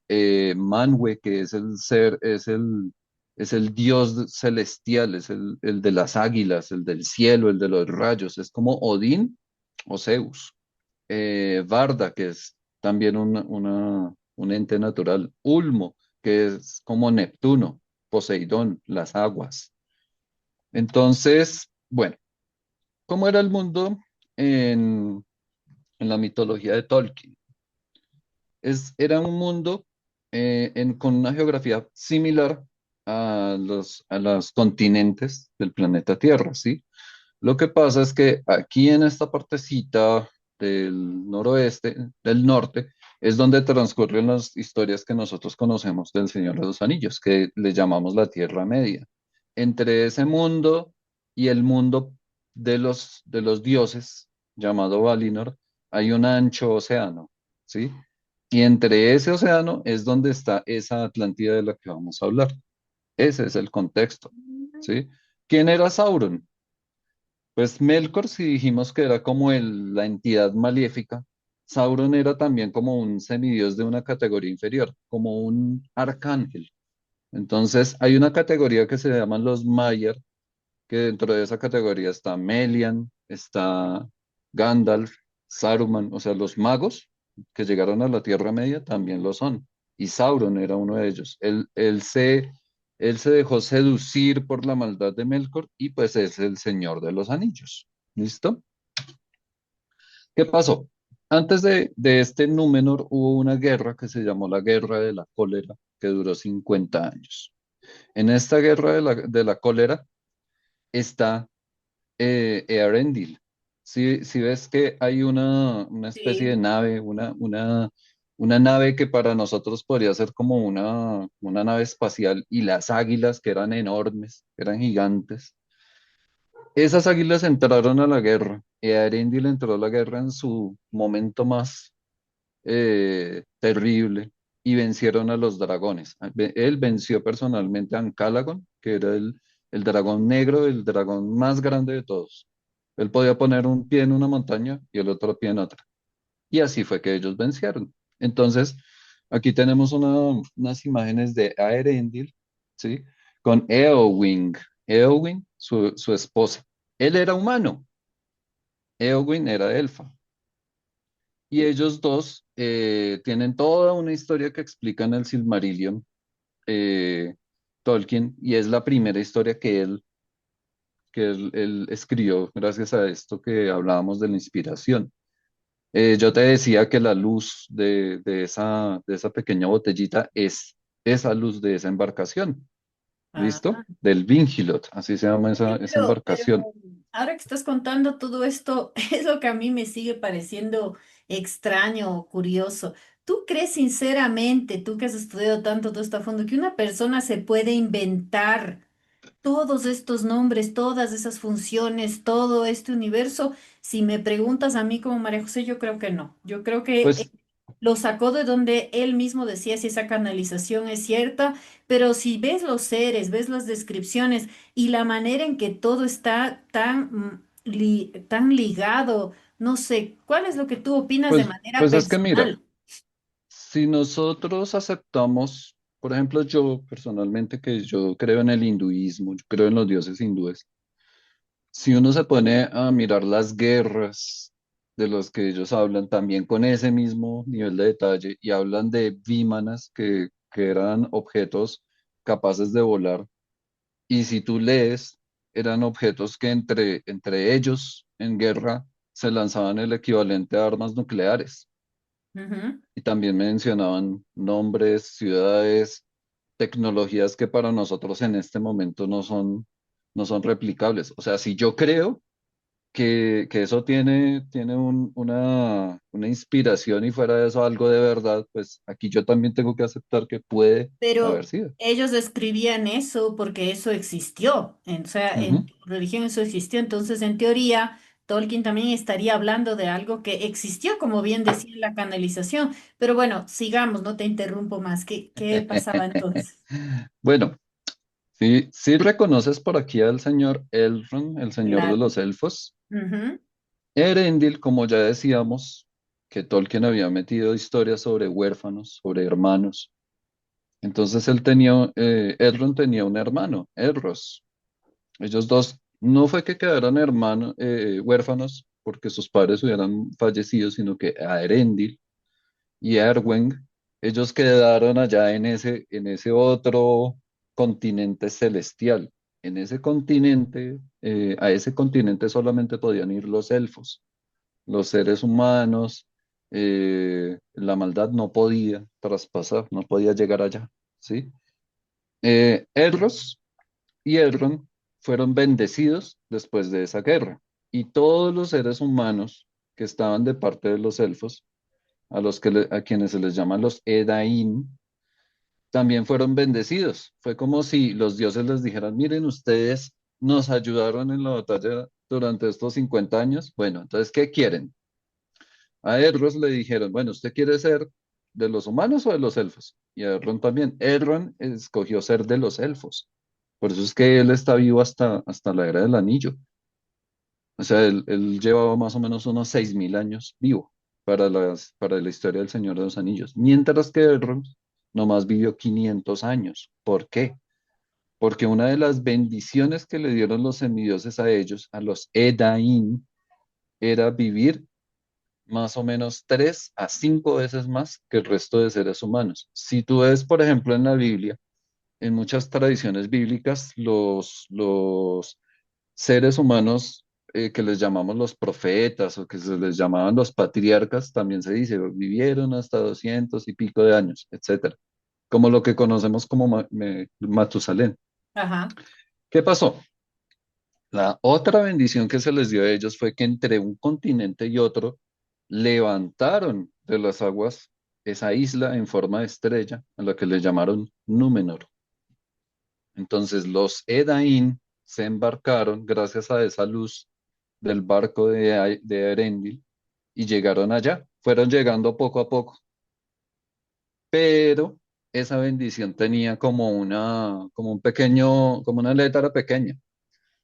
Manwë, que es el ser, es el dios celestial, es el de las águilas, el del cielo, el de los rayos, es como Odín o Zeus. Varda, que es también un ente natural, Ulmo, que es como Neptuno, Poseidón, las aguas. Entonces, bueno, ¿cómo era el mundo en, en la mitología de Tolkien? Era un mundo con una geografía similar a los continentes del planeta Tierra, ¿sí? Lo que pasa es que aquí en esta partecita del noroeste, del norte, es donde transcurren las historias que nosotros conocemos del Señor de los Anillos, que le llamamos la Tierra Media. Entre ese mundo y el mundo de los dioses, llamado Valinor, hay un ancho océano, ¿sí? Y entre ese océano es donde está esa Atlántida de la que vamos a hablar. Ese es el contexto, ¿sí? ¿Quién era Sauron? Pues Melkor, si dijimos que era como la entidad maléfica, Sauron era también como un semidios de una categoría inferior, como un arcángel. Entonces, hay una categoría que se llaman los Maiar, que dentro de esa categoría está Melian, está Gandalf, Saruman, o sea, los magos que llegaron a la Tierra Media también lo son. Y Sauron era uno de ellos. Él se dejó seducir por la maldad de Melkor y pues es el Señor de los Anillos. ¿Listo? ¿Qué pasó? Antes de este Númenor hubo una guerra que se llamó la Guerra de la Cólera, que duró 50 años. En esta guerra de la cólera, está Earendil. Si ves que hay una especie de Sí. nave, una nave que para nosotros podría ser como una nave espacial, y las águilas que eran enormes, que eran gigantes. Esas águilas entraron a la guerra. Earendil entró a la guerra en su momento más terrible, y vencieron a los dragones. Él venció personalmente a Ancalagon, que era el dragón negro, el dragón más grande de todos. Él podía poner un pie en una montaña y el otro pie en otra. Y así fue que ellos vencieron. Entonces, aquí tenemos unas imágenes de Aerendil, ¿sí? Con Eowyn. Eowyn, su esposa. Él era humano, Eowyn era elfa. Y ellos dos tienen toda una historia que explican el Silmarillion, eh, Tolkien, y es la primera historia que él escribió gracias a esto que hablábamos de la inspiración. Yo te decía que la luz de esa pequeña botellita es esa luz de esa embarcación, Ah. ¿listo? Del Vingilot, así se llama esa, Sí, esa pero embarcación. ahora que estás contando todo esto, es lo que a mí me sigue pareciendo extraño o curioso. ¿Tú crees sinceramente, tú que has estudiado tanto todo esto a fondo, que una persona se puede inventar todos estos nombres, todas esas funciones, todo este universo? Si me preguntas a mí como María José, yo creo que no. Yo creo que Pues, lo sacó de donde él mismo decía si esa canalización es cierta, pero si ves los seres, ves las descripciones y la manera en que todo está tan, tan ligado, no sé, ¿cuál es lo que tú opinas de manera pues es que mira, personal? si nosotros aceptamos, por ejemplo, yo personalmente, que yo creo en el hinduismo, yo creo en los dioses hindúes. Si uno se pone a mirar las guerras de los que ellos hablan, también con ese mismo nivel de detalle, y hablan de vímanas que eran objetos capaces de volar, y si tú lees, eran objetos que entre ellos en guerra se lanzaban el equivalente a armas nucleares. Ujú. Y también mencionaban nombres, ciudades, tecnologías que para nosotros en este momento no son replicables. O sea, si yo creo que eso tiene una inspiración, y fuera de eso algo de verdad, pues aquí yo también tengo que aceptar que puede haber Pero sido. ellos escribían eso porque eso existió, o sea, en Ujú. tu religión eso existió, entonces en teoría Tolkien también estaría hablando de algo que existió, como bien decía en la canalización. Pero bueno, sigamos, no te interrumpo más. ¿Qué pasaba entonces? Bueno, sí reconoces por aquí al señor Elrond, el señor de Claro. los elfos. Ujú, Erendil, como ya decíamos, que Tolkien había metido historias sobre huérfanos, sobre hermanos. Entonces Elrond tenía un hermano, Elros. Ellos dos no fue que quedaran hermanos, huérfanos porque sus padres hubieran fallecido, sino que a Erendil y a Erweng, ellos quedaron allá en ese otro continente celestial. En ese continente, a ese continente solamente podían ir los elfos. Los seres humanos, la maldad no podía traspasar, no podía llegar allá, ¿sí? Elros y Elrond fueron bendecidos después de esa guerra, y todos los seres humanos que estaban de parte de los elfos, a quienes se les llama los Edain, también fueron bendecidos. Fue como si los dioses les dijeran: miren, ustedes nos ayudaron en la batalla durante estos 50 años. Bueno, entonces, ¿qué quieren? A Elrond le dijeron: bueno, ¿usted quiere ser de los humanos o de los elfos? Y a Elrond también. Elrond escogió ser de los elfos. Por eso es que él está vivo hasta la Era del Anillo. O sea, él llevaba más o menos unos 6.000 años vivo para la historia del Señor de los Anillos. Mientras que Elrond nomás vivió 500 años. ¿Por qué? Porque una de las bendiciones que le dieron los semidioses a ellos, a los Edain, era vivir más o menos 3 a 5 veces más que el resto de seres humanos. Si tú ves, por ejemplo, en la Biblia, en muchas tradiciones bíblicas, los seres humanos, que les llamamos los profetas o que se les llamaban los patriarcas, también se dice, vivieron hasta 200 y pico de años, etcétera, como lo que conocemos como Matusalén. ajá. ¿Qué pasó? La otra bendición que se les dio a ellos fue que entre un continente y otro levantaron de las aguas esa isla en forma de estrella, a la que le llamaron Númenor. Entonces los Edain se embarcaron gracias a esa luz del barco de Erendil y llegaron allá. Fueron llegando poco a poco, pero esa bendición tenía como un pequeño, como una letra pequeña.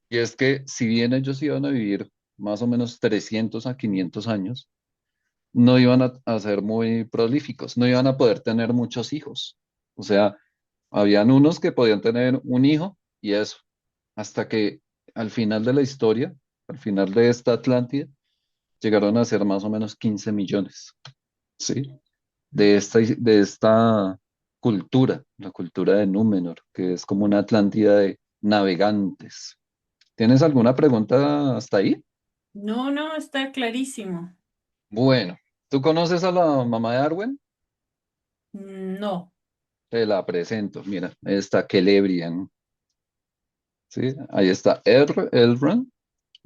Y es que si bien ellos iban a vivir más o menos 300 a 500 años, no iban a ser muy prolíficos, no iban a poder tener muchos hijos. O sea, habían unos que podían tener un hijo y eso, hasta que al final de la historia, al final de esta Atlántida, llegaron a ser más o menos 15 millones, ¿sí? De esta cultura, la cultura de Númenor, que es como una Atlántida de navegantes. ¿Tienes alguna pregunta hasta ahí? No, no, está clarísimo. Bueno, ¿tú conoces a la mamá de Arwen? No. Te la presento. Mira, ahí está Celebrian, ¿sí? Ahí está Elrond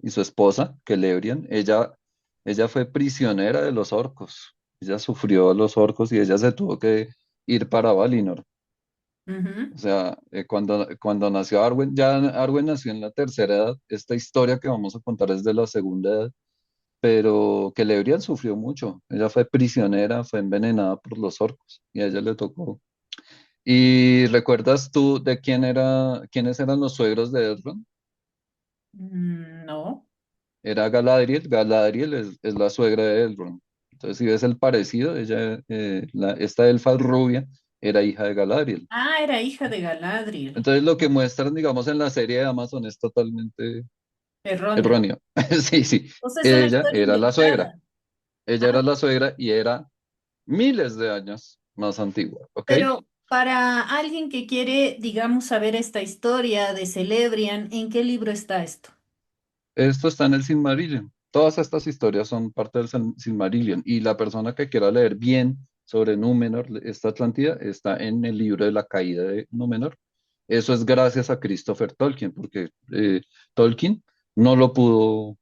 y su esposa, Celebrian. Ella fue prisionera de los orcos. Ella sufrió a los orcos y ella se tuvo que ir para Valinor. Ujú. O sea, cuando nació Arwen, ya Arwen nació en la tercera edad. Esta historia que vamos a contar es de la segunda edad, pero Celebrian sufrió mucho. Ella fue prisionera, fue envenenada por los orcos y a ella le tocó. ¿Y recuerdas tú de quiénes eran los suegros de Elrond? No. Era Galadriel. Galadriel es la suegra de Elrond. Entonces, si ves el parecido, esta elfa rubia era hija de Galadriel. Ah, era hija de Galadriel. Entonces, lo que muestran, digamos, en la serie de Amazon es totalmente Erróneo. erróneo. Sí, sí. O sea, es una Ella historia era la suegra. inventada. Ella era Ah, la suegra y era miles de años más antigua, ¿ok? pero para alguien que quiere, digamos, saber esta historia de Celebrian, ¿en qué libro está esto? Esto está en el Silmarillion. Todas estas historias son parte del Silmarillion. Y la persona que quiera leer bien sobre Númenor, esta Atlántida, está en el libro de la caída de Númenor. Eso es gracias a Christopher Tolkien, porque Tolkien no lo pudo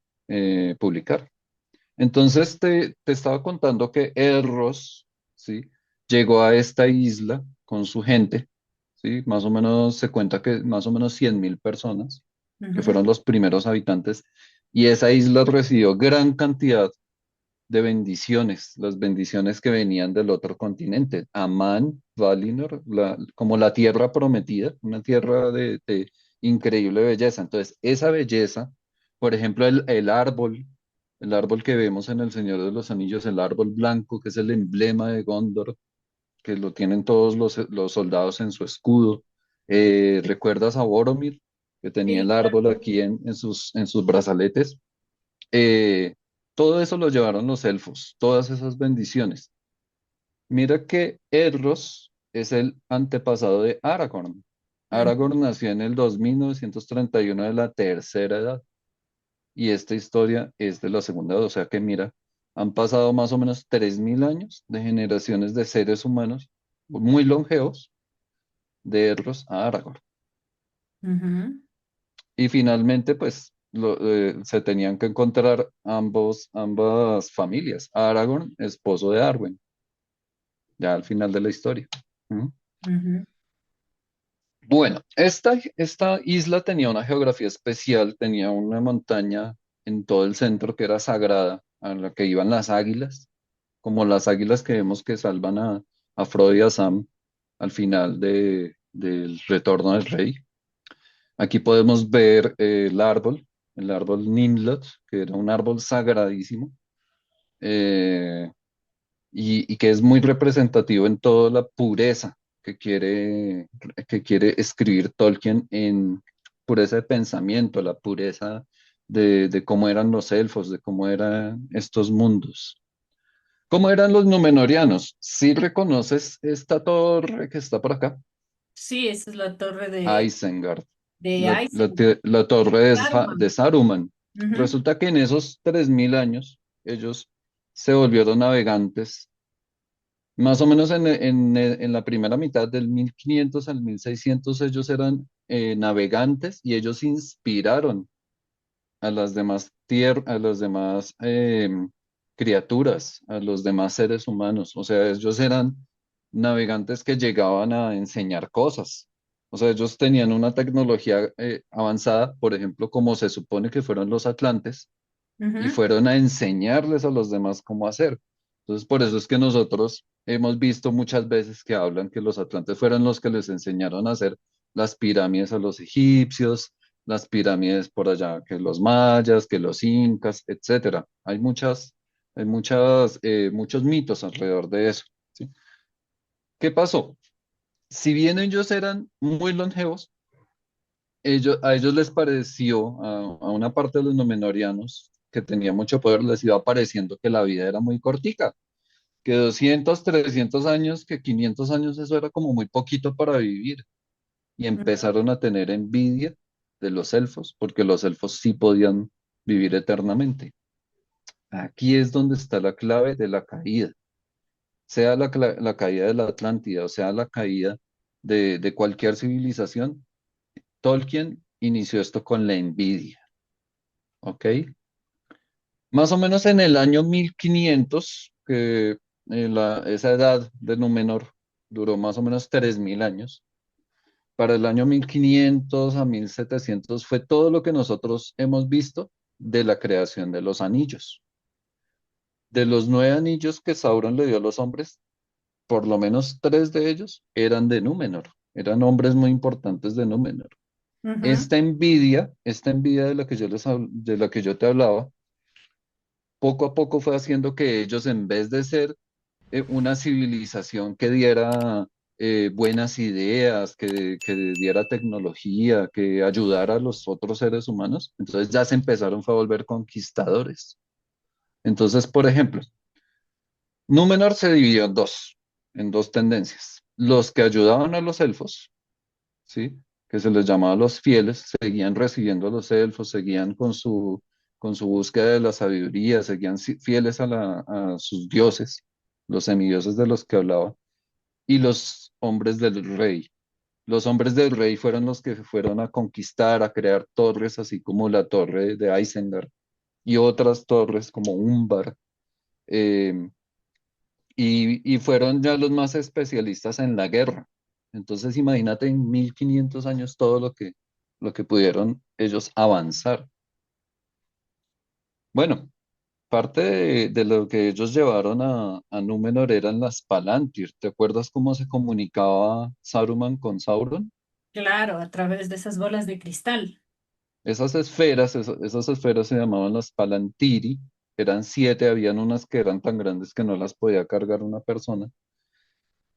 publicar. Entonces te estaba contando que Elros, ¿sí? Llegó a esta isla con su gente, ¿sí? Más o menos se cuenta que más o menos 100.000 personas, que Ujú. fueron los primeros habitantes, y esa isla recibió gran cantidad de bendiciones, las bendiciones que venían del otro continente, Amán, Valinor, como la tierra prometida, una tierra de increíble belleza. Entonces, esa belleza, por ejemplo, el árbol que vemos en El Señor de los Anillos, el árbol blanco, que es el emblema de Gondor, que lo tienen todos los soldados en su escudo. ¿Recuerdas a Boromir, que tenía Sí, el árbol claro. aquí en sus brazaletes? Eh, Todo eso lo llevaron los elfos, todas esas bendiciones. Mira que Edros es el antepasado de Aragorn. Mm. Aragorn nació en el 2931 de la tercera edad y esta historia es de la segunda edad, o sea que mira, han pasado más o menos 3.000 años de generaciones de seres humanos muy longevos de Edros a Aragorn. Ujú. Y finalmente, pues, se tenían que encontrar ambas familias. Aragorn, esposo de Arwen, ya al final de la historia. ¿Mm? Ujú. Bueno, esta isla tenía una geografía especial, tenía una montaña en todo el centro que era sagrada, a la que iban las águilas, como las águilas que vemos que salvan a Frodo y a Sam al final del retorno del rey. Aquí podemos ver el árbol Nimlot, que era un árbol sagradísimo, eh, y que es muy representativo en toda la pureza que quiere escribir Tolkien, en pureza de pensamiento, la pureza de cómo eran los elfos, de cómo eran estos mundos. ¿Cómo eran los Númenóreanos? ¿Sí reconoces esta torre que está por acá? Sí, esa es la torre Isengard, de la torre de Saruman. Saruman. Ujú. Resulta que en esos 3.000 años ellos se volvieron navegantes, más o menos en la primera mitad del 1500 al 1600 ellos eran navegantes y ellos inspiraron. a las demás a los demás criaturas, a los demás seres humanos. O sea, ellos eran navegantes que llegaban a enseñar cosas. O sea, ellos tenían una tecnología avanzada, por ejemplo, como se supone que fueron los atlantes, y Ujú, fueron a enseñarles a los demás cómo hacer. Entonces, por eso es que nosotros hemos visto muchas veces que hablan que los atlantes fueron los que les enseñaron a hacer las pirámides a los egipcios, las pirámides por allá, que los mayas, que los incas, etcétera. Muchos mitos alrededor de eso, ¿sí? ¿Qué pasó? Si bien ellos eran muy longevos, a ellos les pareció, a una parte de los Númenóreanos que tenía mucho poder, les iba pareciendo que la vida era muy cortica, que 200 300 años, que 500 años, eso era como muy poquito para vivir. Y ujú. empezaron a tener envidia de los elfos, porque los elfos sí podían vivir eternamente. Aquí es donde está la clave de la caída, sea la caída de la Atlántida, o sea la caída de cualquier civilización. Tolkien inició esto con la envidia, ¿ok? Más o menos en el año 1500, que esa edad de Númenor duró más o menos 3000 años. Para el año 1500 a 1700 fue todo lo que nosotros hemos visto de la creación de los anillos. De los 9 anillos que Sauron le dio a los hombres, por lo menos 3 de ellos eran de Númenor, eran hombres muy importantes de Númenor. Ujú. Esta envidia de la que de la que yo te hablaba, poco a poco fue haciendo que ellos, en vez de ser una civilización que diera buenas ideas, que diera tecnología, que ayudara a los otros seres humanos, entonces ya se empezaron fue a volver conquistadores. Entonces, por ejemplo, Númenor se dividió en dos tendencias. Los que ayudaban a los elfos, ¿sí? Que se les llamaba los fieles, seguían recibiendo a los elfos, seguían con su búsqueda de la sabiduría, seguían fieles a sus dioses, los semidioses de los que hablaba, y los hombres del rey. Los hombres del rey fueron los que fueron a conquistar, a crear torres, así como la torre de Isengard y otras torres como Umbar, eh, y fueron ya los más especialistas en la guerra. Entonces, imagínate en 1500 años todo lo que pudieron ellos avanzar. Bueno, parte de lo que ellos llevaron a Númenor eran las Palantir. ¿Te acuerdas cómo se comunicaba Saruman con Sauron? Claro, a través de esas bolas de cristal. Esas esferas se llamaban las Palantiri. Eran 7, habían unas que eran tan grandes que no las podía cargar una persona.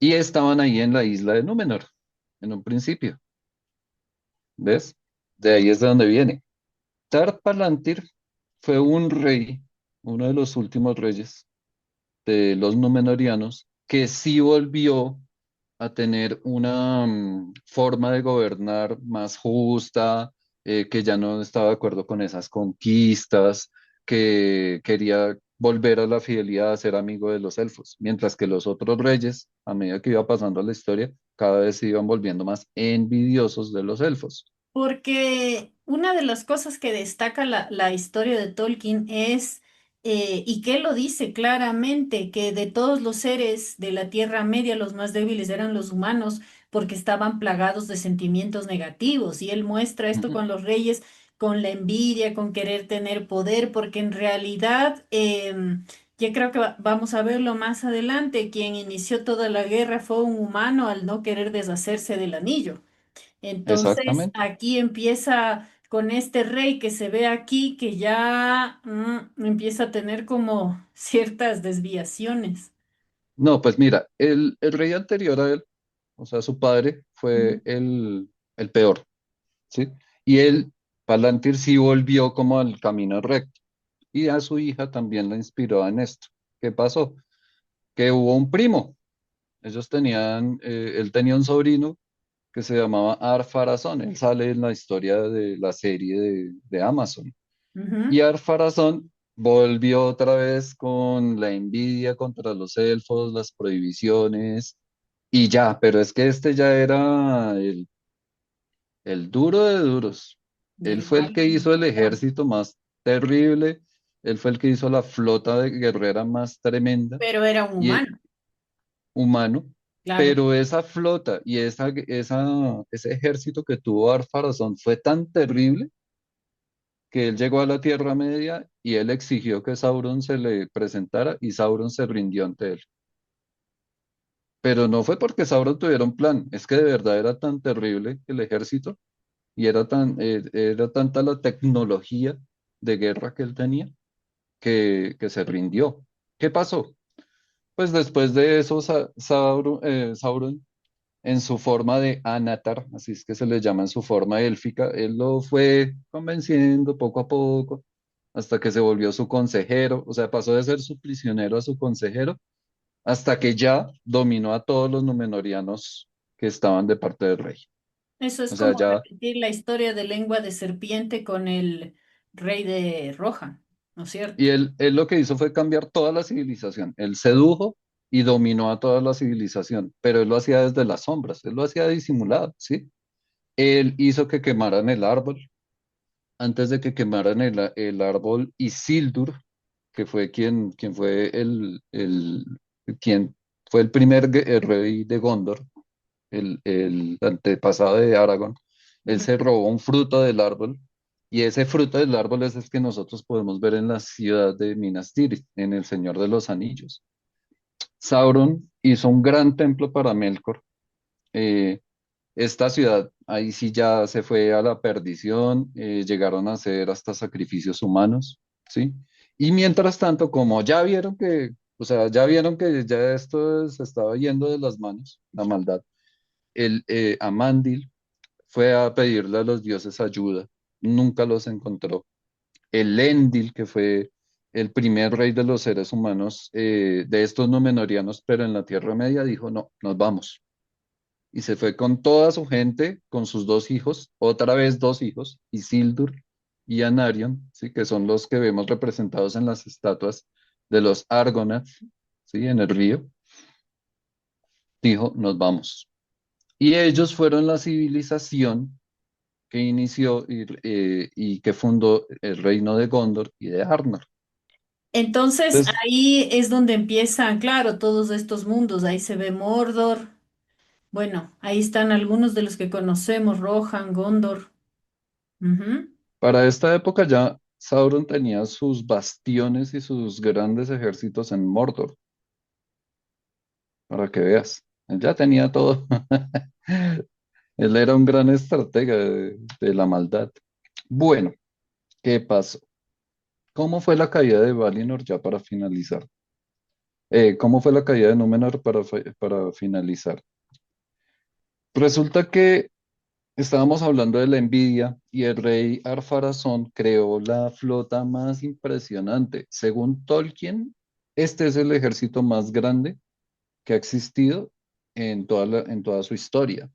Y estaban ahí en la isla de Númenor, en un principio. ¿Ves? De ahí es de donde viene. Tar Palantir fue un rey, uno de los últimos reyes de los Númenóreanos, que sí volvió a tener una forma de gobernar más justa, que ya no estaba de acuerdo con esas conquistas, que quería volver a la fidelidad a ser amigo de los elfos, mientras que los otros reyes, a medida que iba pasando la historia, cada vez se iban volviendo más envidiosos de los elfos. Porque una de las cosas que destaca la historia de Tolkien es, y que él lo dice claramente, que de todos los seres de la Tierra Media, los más débiles eran los humanos, porque estaban plagados de sentimientos negativos. Y él muestra esto Ujú. con los reyes, con la envidia, con querer tener poder, porque en realidad, ya creo que vamos a verlo más adelante, quien inició toda la guerra fue un humano al no querer deshacerse del anillo. Entonces, Exactamente. aquí empieza con este rey que se ve aquí, que ya empieza a tener como ciertas desviaciones. No, pues mira, el rey anterior a él, o sea, su padre, Ujú, fue el peor, ¿sí? Y él, Palantir, sí volvió como al camino recto. Y a su hija también la inspiró en esto. ¿Qué pasó? Que hubo un primo. Él tenía un sobrino que se llamaba Ar-Pharazôn. Él sale en la historia de la serie de Amazon. Y ujú. Ar-Pharazôn volvió otra vez con la envidia contra los elfos, las prohibiciones y ya, pero es que este ya era el duro de duros. Él del fue el mal que hizo el Rohan. ejército más terrible, él fue el que hizo la flota de guerrera más tremenda Pero era un y humano, humano, claro. pero esa flota y ese ejército que tuvo Ar-Pharazôn fue tan terrible que él llegó a la Tierra Media y él exigió que Sauron se le presentara y Sauron se rindió ante él. Pero no fue porque Sauron tuviera un plan, es que de verdad era tan terrible el ejército y era tanta la tecnología de guerra que él tenía que se rindió. ¿Qué pasó? Pues después de eso, Sauron, en su forma de Anatar, así es que se le llama en su forma élfica, él lo fue convenciendo poco a poco hasta que se volvió su consejero, o sea, pasó de ser su prisionero a su consejero, hasta que ya dominó a todos los Númenóreanos que estaban de parte del rey. Eso es O sea, como ya, repetir la historia de lengua de serpiente con el rey de Rohan, ¿no es y cierto? él lo que hizo fue cambiar toda la civilización. Él sedujo y dominó a toda la civilización, pero él lo hacía desde las sombras, él lo hacía disimulado, ¿sí? Él hizo que quemaran el árbol. Antes de que quemaran el árbol, Isildur, que fue quien fue quien fue el primer el rey de Gondor, el antepasado de Aragorn, él Ujú. se robó un fruto del árbol y ese fruto del árbol es el que nosotros podemos ver en la ciudad de Minas Tirith, en El Señor de los Anillos. Sauron hizo un gran templo para Melkor. eh, Esta ciudad ahí sí ya se fue a la perdición, llegaron a hacer hasta sacrificios humanos, ¿sí? Y mientras tanto, como ya vieron o sea, ya vieron que ya esto se estaba yendo de las manos, la maldad, el Amandil fue a pedirle a los dioses ayuda, nunca los encontró. El Endil, que fue el primer rey de los seres humanos, de estos Númenóreanos, pero en la Tierra Media, dijo, no, nos vamos y se fue con toda su gente, con sus dos hijos, otra vez dos hijos, Isildur y Anarion, ¿sí? Que son los que vemos representados en las estatuas de los Argonauts, ¿sí? En el río, dijo, nos vamos. Y ellos fueron la civilización que inició y que fundó el reino de Gondor y de Arnor. Entonces Entonces, ahí es donde empiezan, claro, todos estos mundos. Ahí se ve Mordor. Bueno, ahí están algunos de los que conocemos, Rohan, Gondor. Ujú. para esta época ya Sauron tenía sus bastiones y sus grandes ejércitos en Mordor, para que veas. Él ya tenía todo. Él era un gran estratega de la maldad. Bueno, ¿qué pasó? ¿Cómo fue la caída de Valinor ya para finalizar? ¿Cómo fue la caída de Númenor para finalizar? Resulta que estábamos hablando de la envidia y el rey Arpharazón creó la flota más impresionante. Según Tolkien, este es el ejército más grande que ha existido en toda su historia.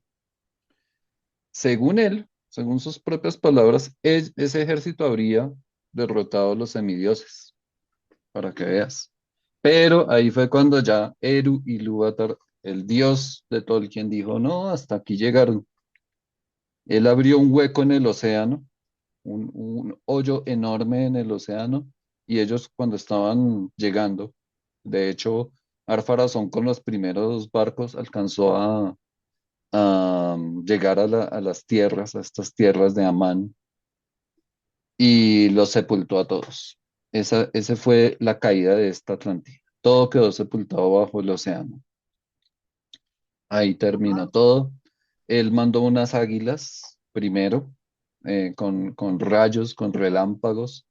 Según él, según sus propias palabras, ese ejército habría derrotado a los semidioses, para que veas. Pero ahí fue cuando ya Eru Ilúvatar, el dios de Tolkien, dijo, no, hasta aquí llegaron. Él abrió un hueco en el océano, un hoyo enorme en el océano, y ellos cuando estaban llegando, de hecho, Ar-Pharazón con los primeros barcos alcanzó a llegar a las tierras, a estas tierras de Amán, y los sepultó a todos. Esa fue la caída de esta Atlántida. Todo quedó sepultado bajo el océano. Ahí terminó todo. Él mandó unas águilas primero, con rayos, con relámpagos.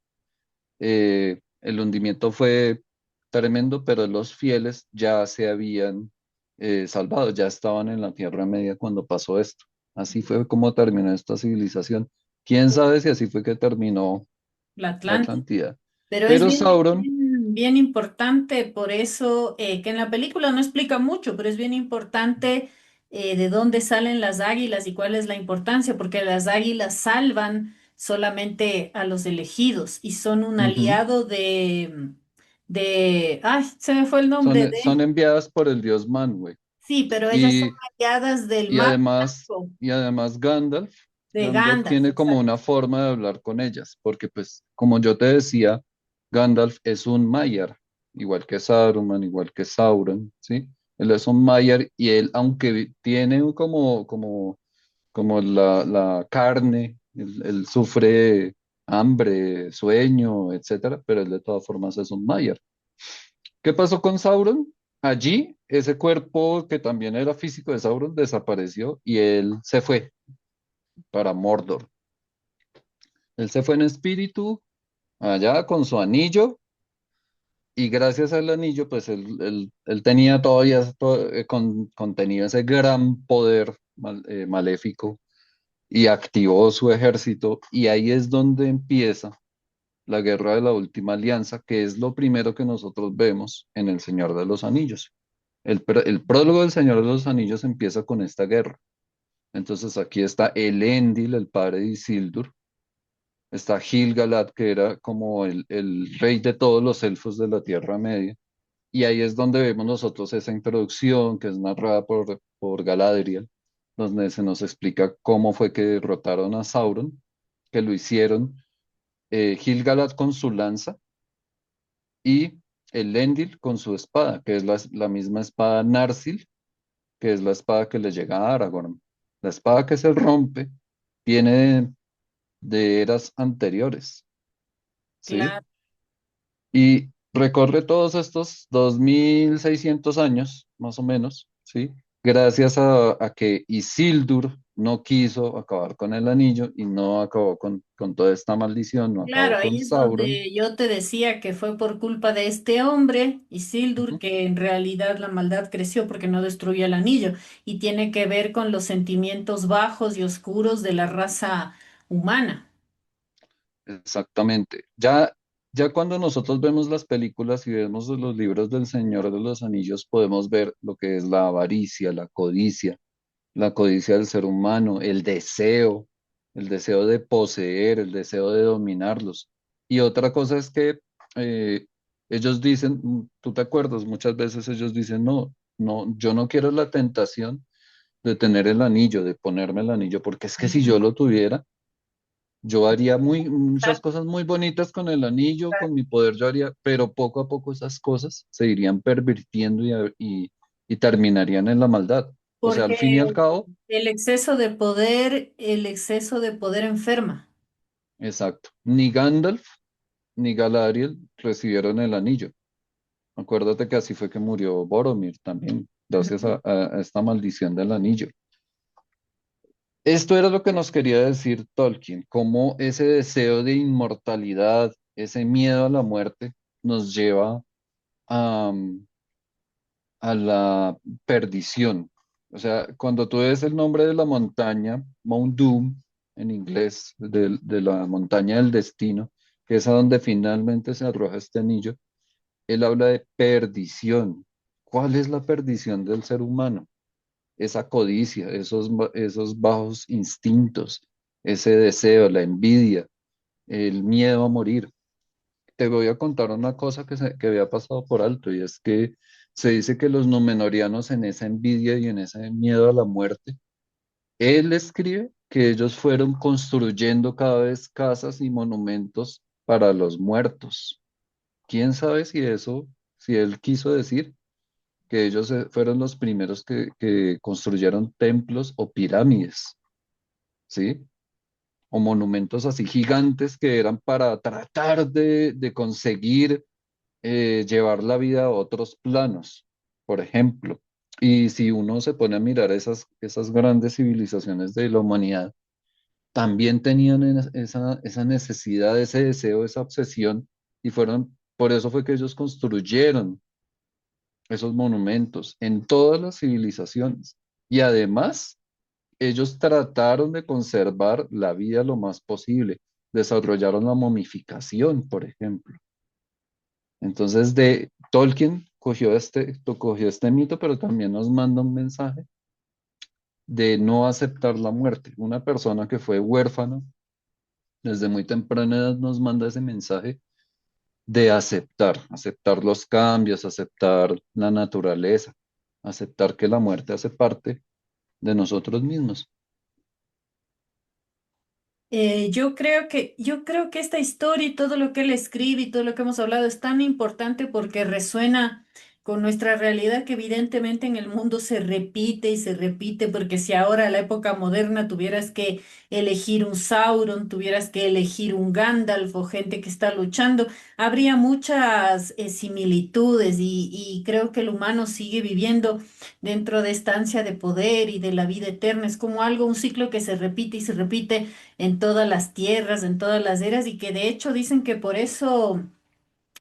El hundimiento fue tremendo, pero los fieles ya se habían salvado, ya estaban en la Tierra Media cuando pasó esto. Así fue como terminó esta civilización. ¿Quién sabe si así fue que terminó La la Atlántida. Atlántida? Pero es Pero bien, Sauron, bien importante, por eso que en la película no explica mucho, pero es bien importante de dónde salen las águilas y cuál es la importancia, porque las águilas salvan solamente a los elegidos y son un ujú, aliado ay, se me fue el nombre son de, enviadas por el dios Manwë. sí, pero ellas son Y, aliadas del y mar además, Blanco. y además Gandalf. de Gandalf Gandalf, tiene como exacto. una forma de hablar con ellas, porque pues, como yo te decía, Gandalf es un Maiar, igual que Saruman, igual que Sauron, ¿sí? Él es un Maiar y él, aunque tiene como la carne, él sufre hambre, sueño, etcétera, pero él de todas formas es un Maiar. ¿Qué pasó con Sauron? Allí, ese cuerpo que también era físico de Sauron desapareció y él se fue para Mordor. Él se fue en espíritu allá con su anillo y gracias al anillo, pues él tenía todavía contenido ese gran poder maléfico y activó su ejército y ahí es donde empieza la guerra de la última alianza, que es lo primero que nosotros vemos en El Señor de los Anillos. El prólogo del Señor de los Anillos empieza con esta guerra. Entonces aquí está Elendil, el padre de Isildur, está Gil-galad, que era como el rey de todos los elfos de la Tierra Media. Y ahí es donde vemos nosotros esa introducción que es narrada por Galadriel, donde se nos explica cómo fue que derrotaron a Sauron, que lo hicieron Gil-galad con su lanza y Elendil con su espada, que es la misma espada Narsil, que es la espada que le llega a Aragorn. La espada que se rompe viene de eras anteriores, ¿sí? Claro. Y recorre todos estos 2600 años, más o menos, ¿sí? Gracias a que Isildur no quiso acabar con el anillo y no acabó con toda esta maldición, no Claro, acabó ahí con es Sauron. donde yo te decía que fue por culpa de este hombre, Isildur, Ujú. que en realidad la maldad creció porque no destruyó el anillo y tiene que ver con los sentimientos bajos y oscuros de la raza humana. Exactamente. Ya cuando nosotros vemos las películas y vemos los libros del Señor de los Anillos, podemos ver lo que es la avaricia, la codicia del ser humano, el deseo de poseer, el deseo de dominarlos. Y otra cosa es que eh, ellos dicen, tú te acuerdas, muchas veces ellos dicen, no, no, yo no quiero la tentación de tener el anillo, de ponerme el anillo, porque es que si yo Ujú. lo tuviera, yo haría muchas cosas muy bonitas con el anillo, con mi poder yo haría, pero poco a poco esas cosas se irían pervirtiendo y terminarían en la maldad. O sea, al Porque fin y al cabo, el exceso de poder enferma. exacto, ni Gandalf ni Galadriel recibieron el anillo. Acuérdate que así fue que murió Boromir también, gracias Ujú. a esta maldición del anillo. Esto era lo que nos quería decir Tolkien, cómo ese deseo de inmortalidad, ese miedo a la muerte, nos lleva a, a la perdición. O sea, cuando tú ves el nombre de la montaña, Mount Doom, en inglés, de la montaña del destino, que es a donde finalmente se arroja este anillo, él habla de perdición. ¿Cuál es la perdición del ser humano? Esa codicia, esos bajos instintos, ese deseo, la envidia, el miedo a morir. Te voy a contar una cosa que había pasado por alto y es que se dice que los númenóreanos en esa envidia y en ese miedo a la muerte, él escribe que ellos fueron construyendo cada vez casas y monumentos para los muertos. ¿Quién sabe si él quiso decir que ellos fueron los primeros que construyeron templos o pirámides, ¿sí? O monumentos así gigantes que eran para tratar de conseguir llevar la vida a otros planos, por ejemplo. Y si uno se pone a mirar esas grandes civilizaciones de la humanidad, también tenían esa necesidad, ese deseo, esa obsesión, y por eso fue que ellos construyeron esos monumentos en todas las civilizaciones. Y además, ellos trataron de conservar la vida lo más posible, desarrollaron la momificación, por ejemplo. Entonces, Tolkien cogió este mito, pero también nos manda un mensaje de no aceptar la muerte. Una persona que fue huérfano desde muy temprana edad nos manda ese mensaje de aceptar los cambios, aceptar la naturaleza, aceptar que la muerte hace parte de nosotros mismos. Yo creo que esta historia y todo lo que él escribe y todo lo que hemos hablado es tan importante porque resuena con nuestra realidad que evidentemente en el mundo se repite y se repite, porque si ahora en la época moderna tuvieras que elegir un Sauron, tuvieras que elegir un Gandalf o gente que está luchando, habría muchas similitudes y creo que el humano sigue viviendo dentro de esta ansia de poder y de la vida eterna. Es como algo, un ciclo que se repite y se repite en todas las tierras, en todas las eras, y que de hecho dicen que por eso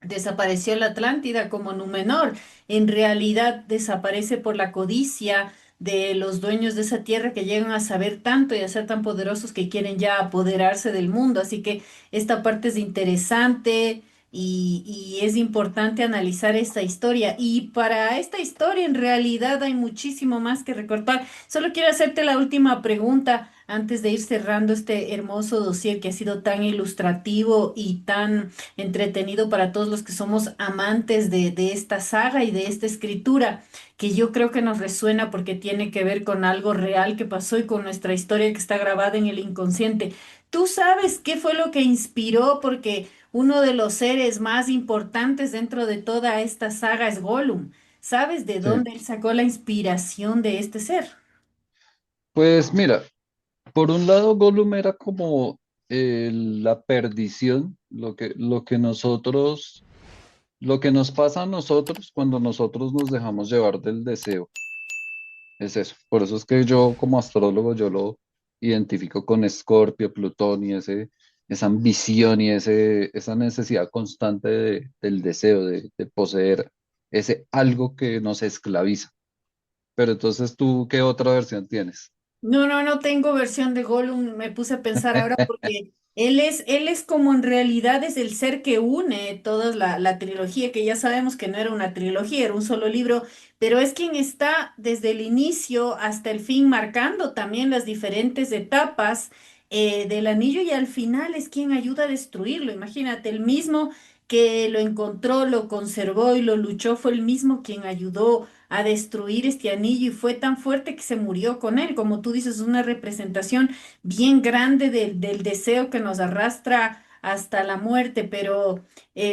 desapareció la Atlántida como Númenor. En realidad desaparece por la codicia de los dueños de esa tierra que llegan a saber tanto y a ser tan poderosos que quieren ya apoderarse del mundo. Así que esta parte es interesante. Y es importante analizar esta historia. Y para esta historia en realidad hay muchísimo más que recortar. Solo quiero hacerte la última pregunta antes de ir cerrando este hermoso dossier que ha sido tan ilustrativo y tan entretenido para todos los que somos amantes de esta saga y de esta escritura, que yo creo que nos resuena porque tiene que ver con algo real que pasó y con nuestra historia que está grabada en el inconsciente. ¿Tú sabes qué fue lo que inspiró? Porque uno de los seres más importantes dentro de toda esta saga es Gollum. ¿Sabes de Sí. dónde él sacó la inspiración de este ser? Pues mira, por un lado Gollum era como la perdición, lo que nos pasa a nosotros cuando nosotros nos dejamos llevar del deseo. Es eso. Por eso es que yo como astrólogo yo lo identifico con Escorpio, Plutón y esa ambición y esa necesidad constante del deseo de poseer ese algo que nos esclaviza. Pero entonces tú, ¿qué otra versión tienes? No, no, no tengo versión de Gollum, me puse a pensar ahora porque él es como en realidad es el ser que une toda la trilogía, que ya sabemos que no era una trilogía, era un solo libro, pero es quien está desde el inicio hasta el fin marcando también las diferentes etapas del anillo y al final es quien ayuda a destruirlo. Imagínate, el mismo que lo encontró, lo conservó y lo luchó, fue el mismo quien ayudó a destruir este anillo y fue tan fuerte que se murió con él. Como tú dices, una representación bien grande del deseo que nos arrastra hasta la muerte, pero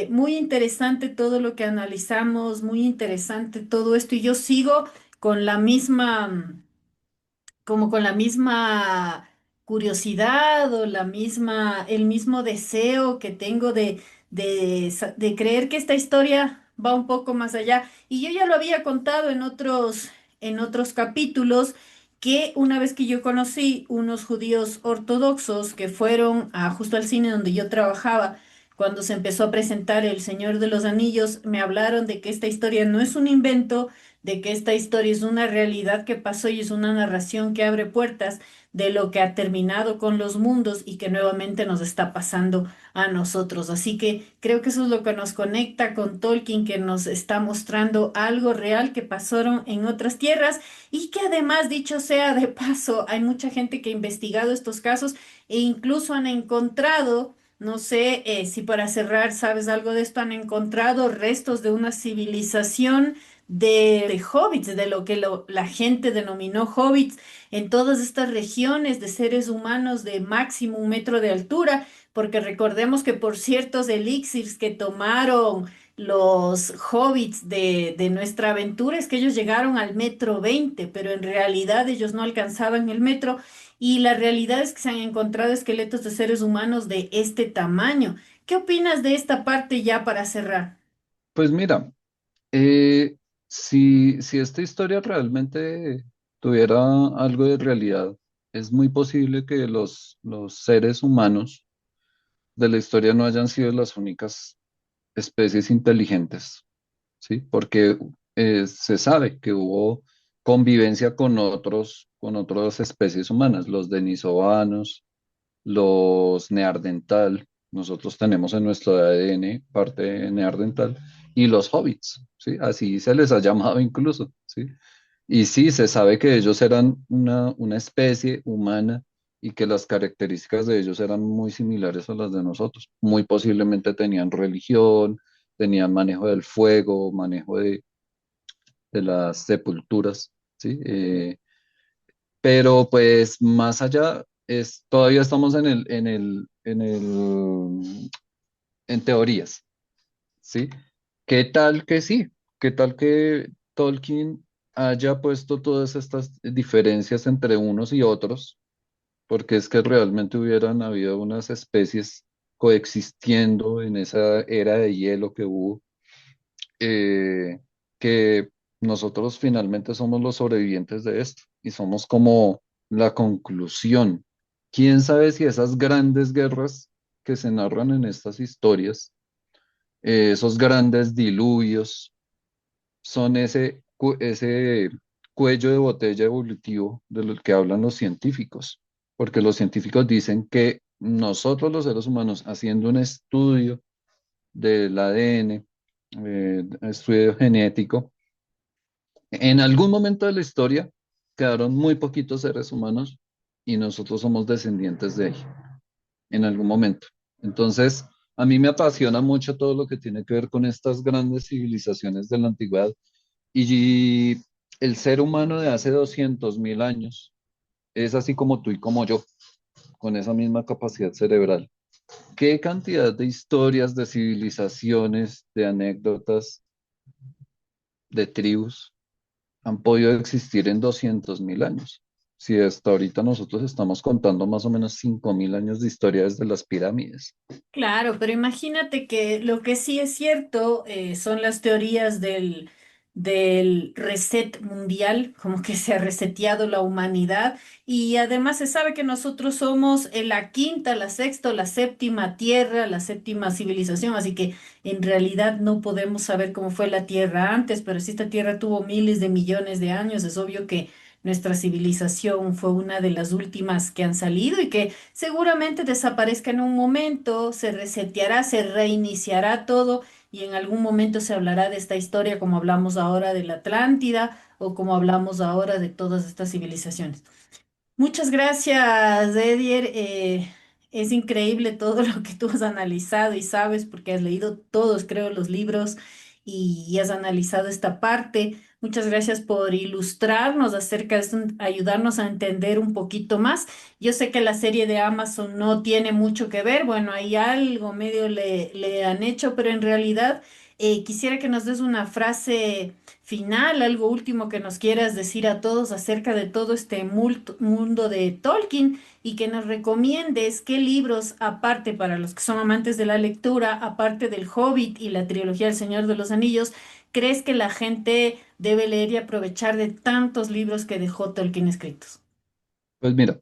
muy interesante todo lo que analizamos, muy interesante todo esto y yo sigo con la misma como con la misma curiosidad o el mismo deseo que tengo de creer que esta historia va un poco más allá. Y yo ya lo había contado en otros capítulos, que una vez que yo conocí unos judíos ortodoxos que fueron justo al cine donde yo trabajaba, cuando se empezó a presentar El Señor de los Anillos, me hablaron de que esta historia no es un invento, de que esta historia es una realidad que pasó y es una narración que abre puertas de lo que ha terminado con los mundos y que nuevamente nos está pasando a nosotros. Así que creo que eso es lo que nos conecta con Tolkien, que nos está mostrando algo real que pasaron en otras tierras y que además, dicho sea de paso, hay mucha gente que ha investigado estos casos e incluso han encontrado... No sé si para cerrar sabes algo de esto, han encontrado restos de una civilización de hobbits, de lo que la gente denominó hobbits, en todas estas regiones de seres humanos de máximo 1 metro de altura, porque recordemos que por ciertos elixirs que tomaron los hobbits de nuestra aventura es que ellos llegaron al 1,20 m, pero en realidad ellos no alcanzaban el metro. Y la realidad es que se han encontrado esqueletos de seres humanos de este tamaño. ¿Qué opinas de esta parte ya para cerrar? Pues mira, si esta historia realmente tuviera algo de realidad, es muy posible que los seres humanos de la historia no hayan sido las únicas especies inteligentes, ¿sí? Porque se sabe que hubo convivencia con otras especies humanas, los denisovanos, los neandertal, nosotros tenemos en nuestro ADN parte neandertal, y los hobbits, ¿sí? Así se les ha llamado incluso, ¿sí? Y sí, se sabe que ellos eran una especie humana y que las características de ellos eran muy similares a las de nosotros. Muy posiblemente tenían religión, tenían manejo del fuego, manejo de las sepulturas, ¿sí? Pero pues más allá, todavía estamos en teorías, ¿sí? ¿Qué tal que sí? ¿Qué tal que Tolkien haya puesto todas estas diferencias entre unos y otros? Porque es que realmente hubieran habido unas especies coexistiendo en esa era de hielo que hubo, eh, que nosotros finalmente somos los sobrevivientes de esto y somos como la conclusión. ¿Quién sabe si esas grandes guerras que se narran en estas historias, esos grandes diluvios, son ese cuello de botella evolutivo del que hablan los científicos? Porque los científicos dicen que nosotros los seres humanos, haciendo un estudio del ADN, estudio genético, en algún momento de la historia quedaron muy poquitos seres humanos y nosotros somos descendientes de ellos, en algún momento. Entonces, a mí me apasiona mucho todo lo que tiene que ver con estas grandes civilizaciones de la antigüedad y el ser humano de hace 200.000 años es así como tú y como yo, con esa misma capacidad cerebral. ¿Qué cantidad de historias, de civilizaciones, de anécdotas, de tribus han podido existir en 200.000 años? Si hasta ahorita nosotros estamos contando más o menos 5.000 años de historia desde las pirámides. Claro, pero imagínate que lo que sí es cierto son las teorías del reset mundial, como que se ha reseteado la humanidad y además se sabe que nosotros somos la quinta, la sexta o la séptima tierra, la séptima civilización, así que en realidad no podemos saber cómo fue la tierra antes, pero si esta tierra tuvo miles de millones de años, es obvio que nuestra civilización fue una de las últimas que han salido y que seguramente desaparezca en un momento, se reseteará, se reiniciará todo y en algún momento se hablará de esta historia como hablamos ahora de la Atlántida o como hablamos ahora de todas estas civilizaciones. Muchas gracias, Edier. Es increíble todo lo que tú has analizado y sabes porque has leído todos, creo, los libros y has analizado esta parte. Muchas gracias por ilustrarnos acerca de esto, ayudarnos a entender un poquito más. Yo sé que la serie de Amazon no tiene mucho que ver, bueno, hay algo medio le han hecho, pero en realidad quisiera que nos des una frase final, algo último que nos quieras decir a todos acerca de todo este mundo de Tolkien y que nos recomiendes qué libros, aparte para los que son amantes de la lectura, aparte del Hobbit y la trilogía del Señor de los Anillos, crees que la gente debe leer y aprovechar de tantos libros que dejó Tolkien escritos. Pues mira,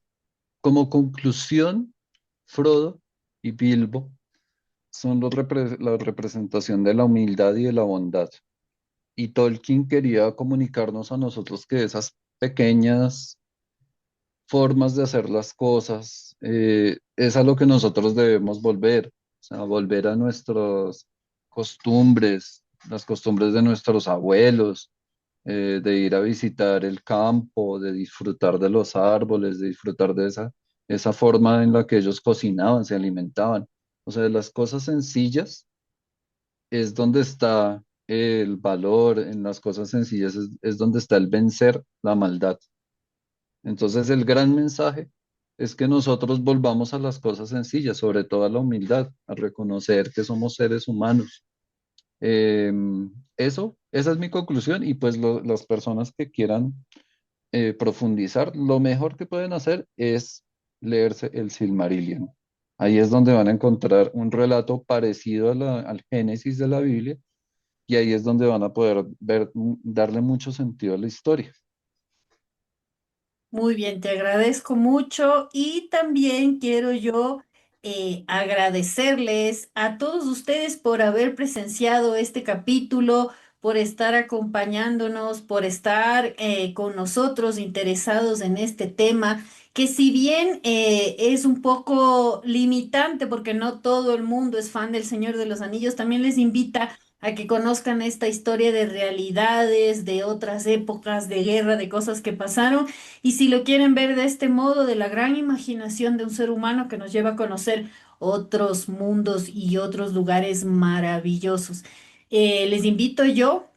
como conclusión, Frodo y Bilbo son la representación de la humildad y de la bondad. Y Tolkien quería comunicarnos a nosotros que esas pequeñas formas de hacer las cosas es a lo que nosotros debemos volver, o sea, volver a nuestras costumbres, las costumbres de nuestros abuelos, de ir a visitar el campo, de disfrutar de los árboles, de disfrutar de esa forma en la que ellos cocinaban, se alimentaban. O sea, de las cosas sencillas es donde está el valor, en las cosas sencillas es donde está el vencer la maldad. Entonces el gran mensaje es que nosotros volvamos a las cosas sencillas, sobre todo a la humildad, a reconocer que somos seres humanos. Eh, esa es mi conclusión y pues las personas que quieran profundizar, lo mejor que pueden hacer es leerse el Silmarillion. Ahí es donde van a encontrar un relato parecido al Génesis de la Biblia y ahí es donde van a poder ver, darle mucho sentido a la historia. Muy bien, te agradezco mucho y también quiero yo agradecerles a todos ustedes por haber presenciado este capítulo, por estar acompañándonos, por estar con nosotros interesados en este tema, que si bien es un poco limitante porque no todo el mundo es fan del Señor de los Anillos, también les invita a que conozcan esta historia de realidades, de otras épocas, de guerra, de cosas que pasaron y si lo quieren ver de este modo, de la gran imaginación de un ser humano que nos lleva a conocer otros mundos y otros lugares maravillosos. Les invito yo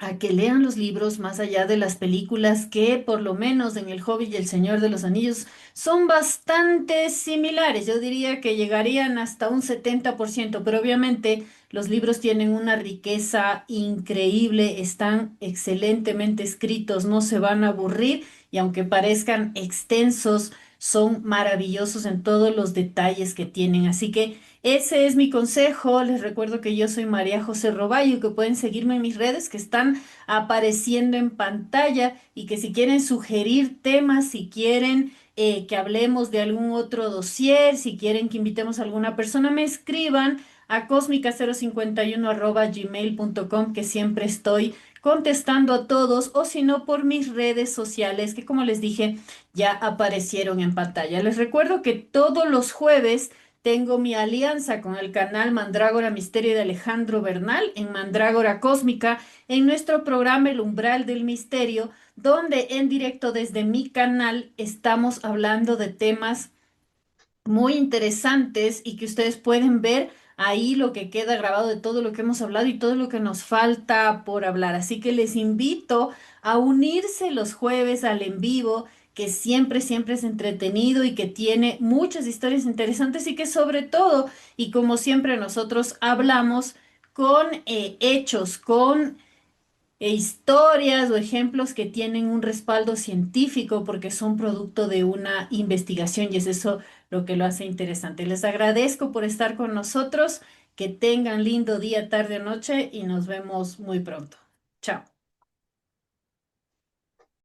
a que lean los libros más allá de las películas que por lo menos en El Hobbit y El Señor de los Anillos son bastante similares. Yo diría que llegarían hasta un 70%, pero obviamente los libros tienen una riqueza increíble, están excelentemente escritos, no se van a aburrir y aunque parezcan extensos, son maravillosos en todos los detalles que tienen. Así que ese es mi consejo. Les recuerdo que yo soy María José Roballo y que pueden seguirme en mis redes que están apareciendo en pantalla y que si quieren sugerir temas, si quieren que hablemos de algún otro dossier, si quieren que invitemos a alguna persona, me escriban a cósmica051@gmail.com que siempre estoy contestando a todos o si no por mis redes sociales que como les dije ya aparecieron en pantalla. Les recuerdo que todos los jueves tengo mi alianza con el canal Mandrágora Misterio de Alejandro Bernal en Mandrágora Cósmica en nuestro programa El Umbral del Misterio, donde en directo desde mi canal estamos hablando de temas muy interesantes y que ustedes pueden ver ahí lo que queda grabado de todo lo que hemos hablado y todo lo que nos falta por hablar. Así que les invito a unirse los jueves al en vivo, que siempre, siempre es entretenido y que tiene muchas historias interesantes y que sobre todo, y como siempre nosotros hablamos con hechos, con historias o ejemplos que tienen un respaldo científico porque son producto de una investigación y es eso lo que lo hace interesante. Les agradezco por estar con nosotros, que tengan lindo día, tarde o noche y nos vemos muy pronto. Chao.